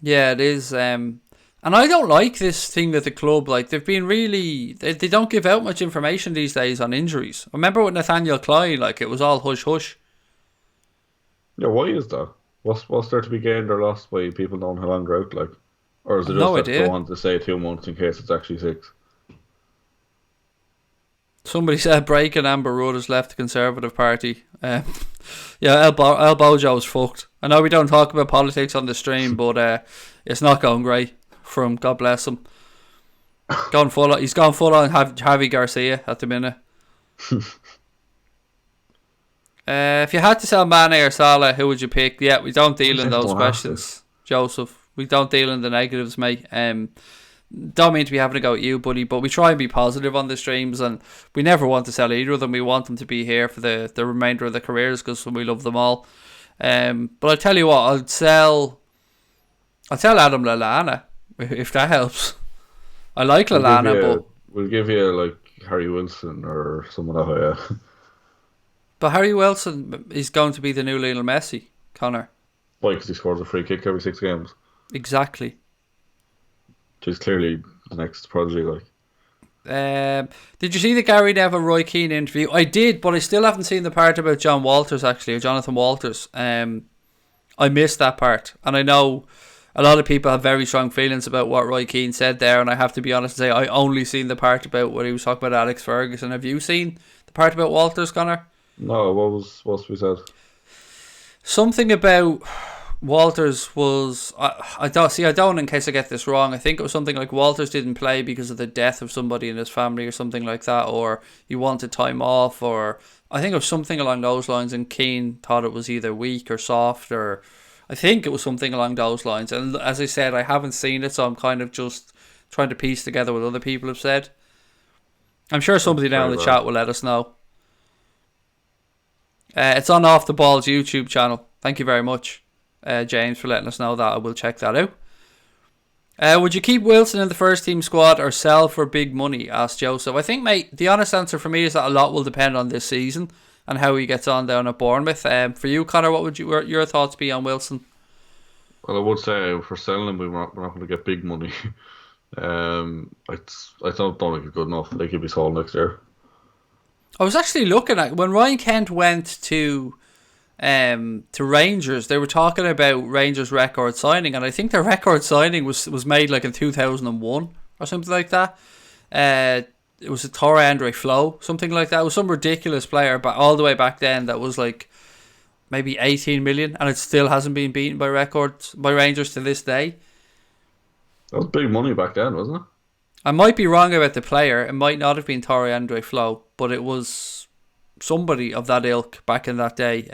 yeah, it is. And I don't like this thing that the club, like, they've been really, they don't give out much information these days on injuries. I remember with Nathaniel Clyde, like, it was all hush hush. Yeah, why is that? What's there to be gained or lost by people knowing how long they're out, like? Or is it just that they don't want to say 2 months in case it's actually 6? Somebody said Break and Amber Rudd has left the Conservative Party. Yeah, El Bojo's fucked. I know we don't talk about politics on the stream, but it's not going great for him. God bless him. He's gone full on Javi Garcia at the minute. If you had to sell Mane or Salah, who would you pick? Yeah, we don't deal in those questions, Joseph. We don't deal in the negatives, mate. Don't mean to be having a go at you, buddy, but we try and be positive on the streams, and we never want to sell either of them. We want them to be here for the remainder of their careers because we love them all. But I'll tell you what, I'll tell Adam Lallana if that helps. I like Lallana, but we'll give you like Harry Wilson or someone like that. But Harry Wilson is going to be the new Lionel Messi, Connor. Why? Because he scores a free kick every 6 games. Exactly. He's clearly the next prodigy, like. Did you see the Gary Neville Roy Keane interview? I did, but I still haven't seen the part about John Walters, actually, or Jonathan Walters. I missed that part, and I know a lot of people have very strong feelings about what Roy Keane said there, and I have to be honest and say I only seen the part about what he was talking about Alex Ferguson. Have you seen the part about Walters, Connor? No, what was we said? Something about Walters was I don't in case I get this wrong. I think it was something like Walters didn't play because of the death of somebody in his family or something like that, or he wanted time off, or I think it was something along those lines, and Keane thought it was either weak or soft, or I think it was something along those lines. And as I said, I haven't seen it, so I'm kind of just trying to piece together what other people have said. I'm sure somebody down in the chat will let us know. It's on Off the Ball's YouTube channel. Thank you very much, James, for letting us know that. I will check that out. Would you keep Wilson in the first team squad or sell for big money? Asked Joseph. I think, mate, the honest answer for me is that a lot will depend on this season and how he gets on down at Bournemouth. For you, Connor, what would your thoughts be on Wilson? Well, I would say for selling him, we're not going to get big money. I don't think it's good enough. They could be sold next year. I was actually looking at when Ryan Kent went to Rangers. They were talking about Rangers' record signing, and I think their record signing was made like in 2001 or something like that. It was a Torre Andre Flo, something like that. It was some ridiculous player, but all the way back then that was like maybe 18 million, and it still hasn't been beaten by Rangers to this day. That was big money back then, wasn't it? I might be wrong about the player. It might not have been Torre Andre Flo, but it was somebody of that ilk back in that day.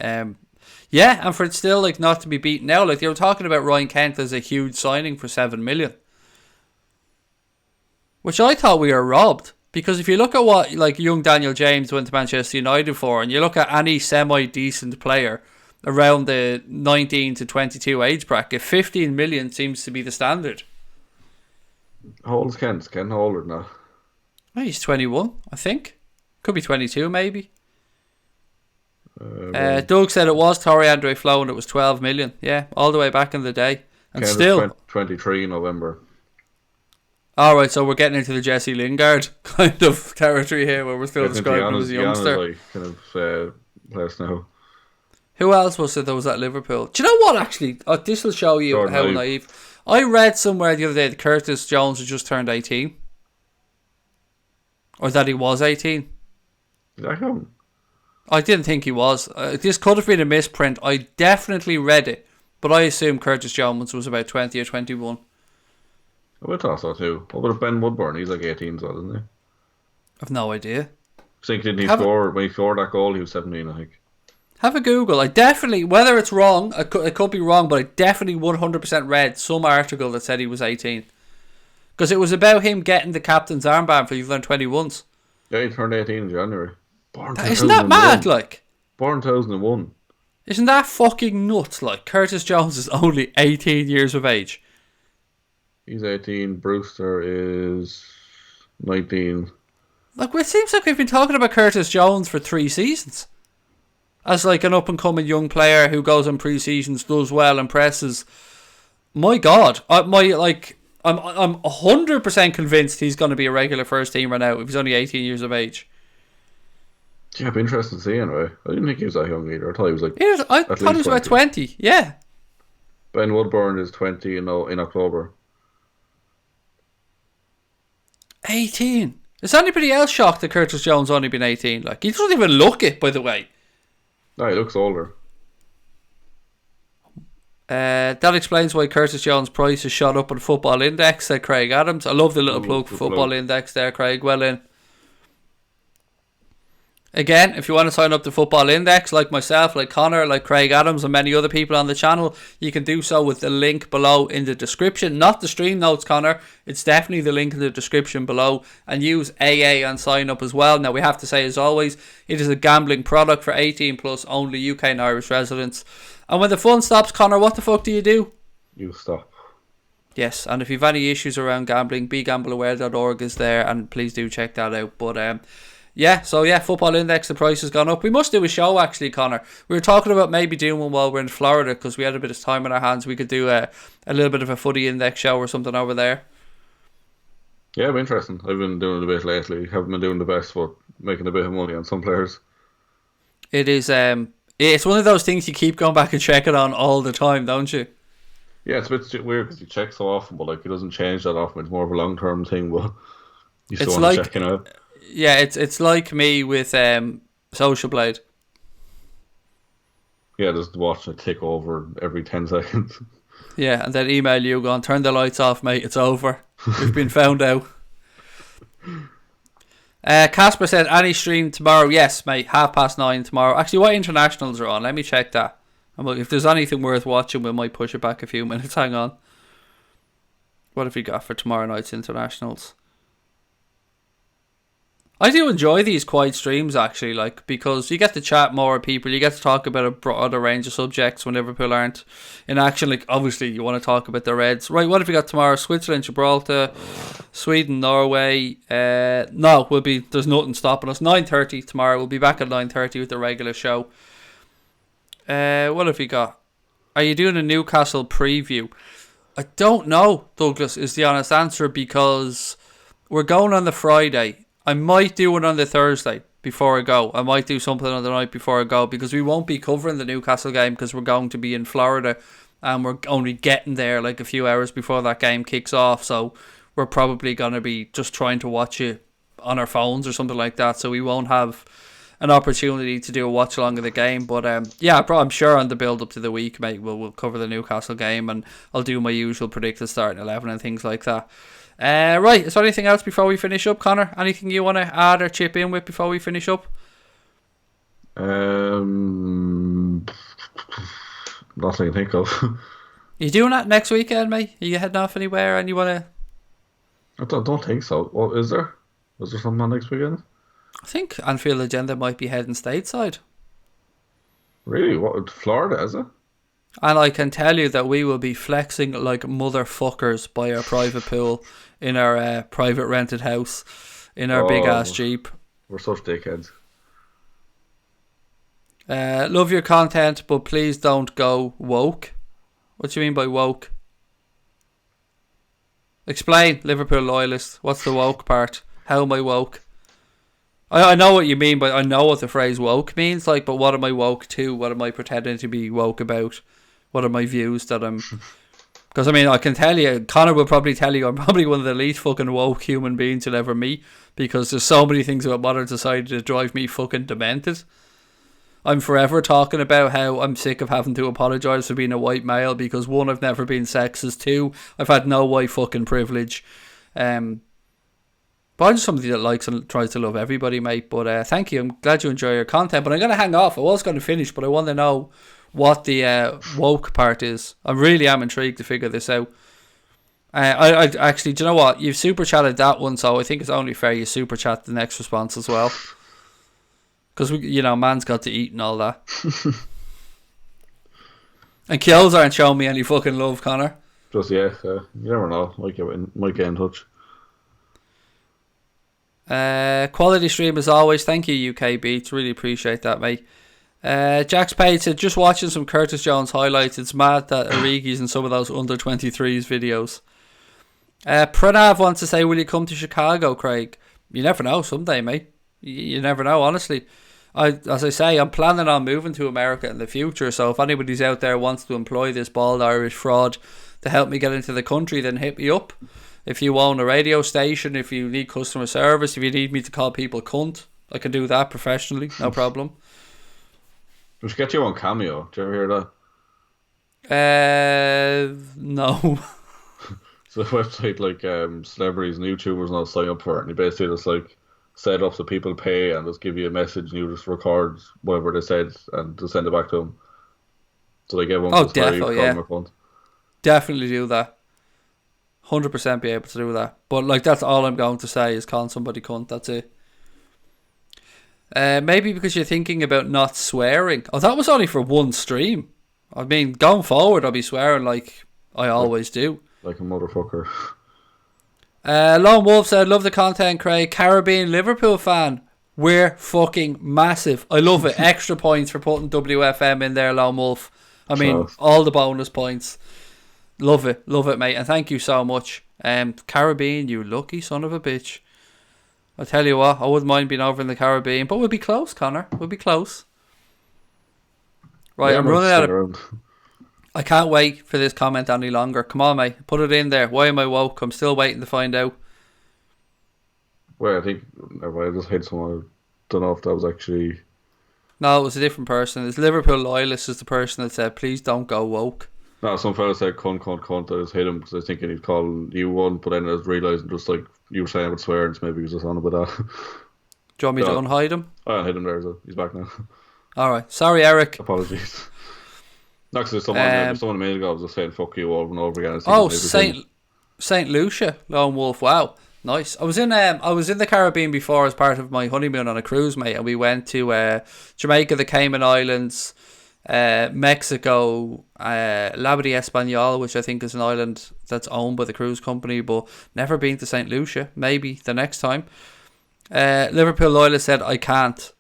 Yeah, and for it still like not to be beaten now, like they were talking about Ryan Kent as a huge signing for 7 million, which I thought we were robbed. Because if you look at what like young Daniel James went to Manchester United for, and you look at any semi-decent player around the 19 to 22 age bracket, 15 million seems to be the standard. How old is Kent? Kent older than that? Oh, he's 21, I think. Could be 22, maybe. Doug said it was Torre Andre Flo and it was 12 million. Yeah, all the way back in the day. And still 23 November. Alright, so we're getting into the Jesse Lingard kind of territory here where we're still describing him as a youngster. Like, kind of place now. Who else was it that was at Liverpool? Do you know what, actually? This will show you how naive. I read somewhere the other day that Curtis Jones had just turned 18. Or that he was 18. Is that him? I didn't think he was. This could have been a misprint. I definitely read it. But I assume Curtis Jones was about 20 or 21. I would have thought so too. What about Ben Woodburn? He's like 18, so isn't he? I've no idea. I think didn't he score when he scored that goal? He was 17, I think. Have a Google. I definitely, whether it's wrong, it could be wrong, but I definitely 100% read some article that said he was 18. Because it was about him getting the captain's armband for Juve 21s. Yeah, he turned 18 in January. Isn't that mad, like? Born 2001. Isn't that fucking nuts, like? Curtis Jones is only 18 years of age. He's 18. Brewster is 19. Like, it seems like we've been talking about Curtis Jones for 3 seasons. As like an up-and-coming young player who goes on pre-seasons, does well, impresses. My God. I'm 100% convinced he's going to be a regular first teamer now if he's only 18 years of age. Yeah, it'd be interesting to see anyway. I didn't think he was that young either. I thought he was like. I thought he was about 20. Yeah. Ben Woodburn is 20 in October. 18. Is anybody else shocked that Curtis Jones only been 18? Like, he doesn't even look it, by the way. No, he looks older. That explains why Curtis Jones' price is shot up on Football Index, said Craig Adams. I love the little plug for Football Index there, Craig. Well in. Again, if you want to sign up to Football Index, like myself, like Connor, like Craig Adams and many other people on the channel, you can do so with the link below in the description. Not the stream notes, Connor. It's definitely the link in the description below. And use AA and sign up as well. Now, we have to say, as always, it is a gambling product for 18 plus, only UK and Irish residents. And when the fun stops, Connor, what the fuck do you do? You stop. Yes, and if you've any issues around gambling, begambleaware.org is there, and please do check that out. But Football Index, the price has gone up. We must do a show, actually, Connor. We were talking about maybe doing one while we're in Florida, because we had a bit of time on our hands. We could do a little bit of a footy index show or something over there. Yeah, it'd be interesting. I've been doing it a bit lately. Haven't been doing the best, but making a bit of money on some players. It is, it's one of those things you keep going back and checking on all the time, don't you? Yeah, it's a bit weird because you check so often, but like it doesn't change that often. It's more of a long-term thing, but you still want to check it out. Yeah, it's like me with Social Blade. Yeah, just watching it tick over every 10 seconds. Yeah, and then email you going, turn the lights off, mate, it's over. We've been found out. Casper said, any stream tomorrow? Yes, mate, 9:30 tomorrow. Actually, what internationals are on? Let me check that. If there's anything worth watching, we might push it back a few minutes. Hang on. What have we got for tomorrow night's internationals? I do enjoy these quiet streams, actually, like, because you get to chat more with people, you get to talk about a broader range of subjects when Liverpool aren't in action. Like, obviously, you want to talk about the Reds. Right, what have we got tomorrow? Switzerland, Gibraltar, Sweden, Norway. There's nothing stopping us. 9:30 tomorrow. We'll be back at 9:30 with the regular show. What have we got? Are you doing a Newcastle preview? I don't know, Douglas, is the honest answer, because we're going on the Friday. I might do it on the Thursday before I go. I might do something on the night before I go, because we won't be covering the Newcastle game because we're going to be in Florida and we're only getting there like a few hours before that game kicks off. So we're probably going to be just trying to watch it on our phones or something like that. So we won't have an opportunity to do a watch along of the game. But I'm sure on the build up to the week, mate, we'll cover the Newcastle game and I'll do my usual predicted starting 11 and things like that. Right, is there anything else before we finish up, Connor? Anything you want to add or chip in with before we finish up? Nothing to think of. You doing that next weekend, mate? Are you heading off anywhere and you want to... I don't think so. What is there? Is there something on next weekend? I think Anfield Agenda might be heading stateside. Really? What? Florida, is it? And I can tell you that we will be flexing like motherfuckers by our private pool in our private rented house in our big ass Jeep. We're such dickheads. Love your content, but please don't go woke. What do you mean by woke? Explain, Liverpool loyalist. What's the woke part? How am I woke? I know what you mean, but I know what the phrase woke means. Like, but what am I woke to? What am I pretending to be woke about? What are my views that I'm... Because, I mean, I can tell you, Connor will probably tell you I'm probably one of the least fucking woke human beings you'll ever meet, because there's so many things about modern society that drive me fucking demented. I'm forever talking about how I'm sick of having to apologise for being a white male because, one, I've never been sexist, two, I've had no white fucking privilege. But I'm just somebody that likes and tries to love everybody, mate. But thank you. I'm glad you enjoy your content. But I'm going to hang off. I was going to finish, but I want to know what the woke part is. I really am intrigued to figure this out. I actually, do you know what? You've super chatted that one, so I think it's only fair you super chat the next response as well. Because, man's got to eat and all that. And Kjolls aren't showing me any fucking love, Connor. Just, you never know. Might get in touch. Quality stream as always. Thank you, UK Beats. Really appreciate that, mate. Jack's Page said, just watching some Curtis Jones highlights. It's mad that Origi's in some of those under-23s videos. Pranav wants to say, will you come to Chicago, Craig? You never know, someday, mate. You never know, honestly. As I say, I'm planning on moving to America in the future, so if anybody's out there wants to employ this bald Irish fraud to help me get into the country, then hit me up. If you own a radio station, if you need customer service, if you need me to call people cunt, I can do that professionally, no problem. We should get you on Cameo. Do you ever hear that? No. It's a website like celebrities and YouTubers and all sign up for it, and you basically just like set up so people pay and just give you a message and you just record whatever they said and just send it back to them. So they get one. Oh, definitely, yeah. Definitely do that. 100% be able to do that. But like, that's all I'm going to say is call somebody cunt. That's it. Maybe because you're thinking about not swearing. Oh, that was only for one stream. I mean, going forward, I'll be swearing like I always do. Like a motherfucker. Lone Wolf said, love the content, Craig. Caribbean Liverpool fan. We're fucking massive. I love it. Extra points for putting WFM in there, Lone Wolf. I mean, all the bonus points. Love it, mate. And thank you so much. Caribbean, you lucky son of a bitch. I'll tell you what, I wouldn't mind being over in the Caribbean, but we'll be close, Connor. We'll be close. Right, yeah, I'm running out of... I can't wait for this comment any longer. Come on, mate. Put it in there. Why am I woke? I'm still waiting to find out. Well, I think I just hit someone. I don't know if that was actually... No, it was a different person. It's Liverpool loyalist is the person that said, please don't go woke. No, some fella said cunt. I just hit him because I was thinking he'd call you one, but then I was realising just like you were saying about swearing, maybe he was just on about that. Do you want me to unhide him? I hit him there, so he's back now. Alright, sorry Eric. Apologies. No, because someone a minute ago was just saying fuck you over and over again. Oh, Saint Lucia, Lone Wolf, wow. Nice. I was in the Caribbean before as part of my honeymoon on a cruise, mate, and we went to Jamaica, the Cayman Islands, Mexico, Labadee Espanol, which I think is an island that's owned by the cruise company, but never been to St. Lucia. Maybe the next time. Liverpool loyalist said, I can't.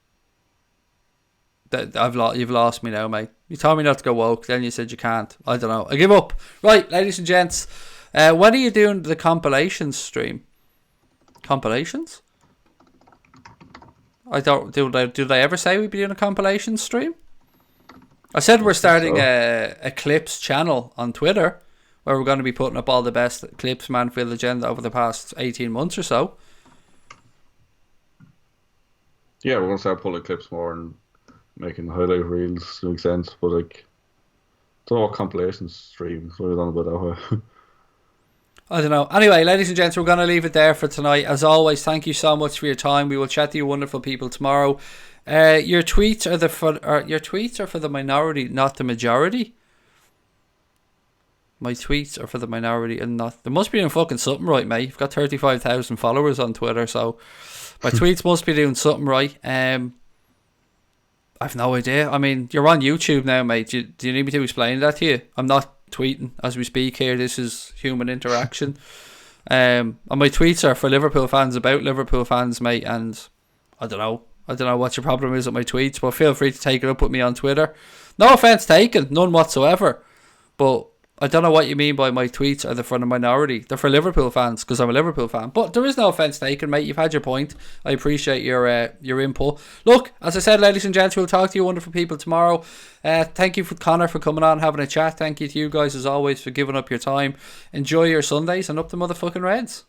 You've lost me now, mate. You told me not to go woke, then you said you can't. I don't know. I give up. Right, ladies and gents, when are you doing the compilations stream? Compilations? I don't. Do they ever say we'd be doing a compilations stream? I said we're starting a clips channel on Twitter where we're going to be putting up all the best clips from Anfield agenda over the past 18 months or so. Yeah, we're going to start pulling clips more and making highlight reels to make sense, but like, don't know what compilation streams. What are you on about that way? I don't know. Anyway, ladies and gents, we're going to leave it there for tonight. As always, thank you so much for your time. We will chat to you wonderful people tomorrow. Your tweets are for the minority, not the majority. My tweets are for the minority and not... They must be doing fucking something right, mate. You've got 35,000 followers on Twitter, so my tweets must be doing something right. I've no idea. I mean, you're on YouTube now, mate. Do you need me to explain that to you? I'm not tweeting as we speak here. This is human interaction. And my tweets are for Liverpool fans about Liverpool fans, mate. And I don't know what your problem is with my tweets, but feel free to take it up with me on Twitter. No offence taken, none whatsoever. But I don't know what you mean by my tweets are for the minority. They're for Liverpool fans because I'm a Liverpool fan. But there is no offence taken, mate. You've had your point. I appreciate your input. Look, as I said, ladies and gents, we'll talk to you wonderful people tomorrow. Thank you for Connor for coming on, having a chat. Thank you to you guys as always for giving up your time. Enjoy your Sundays and up the motherfucking Reds.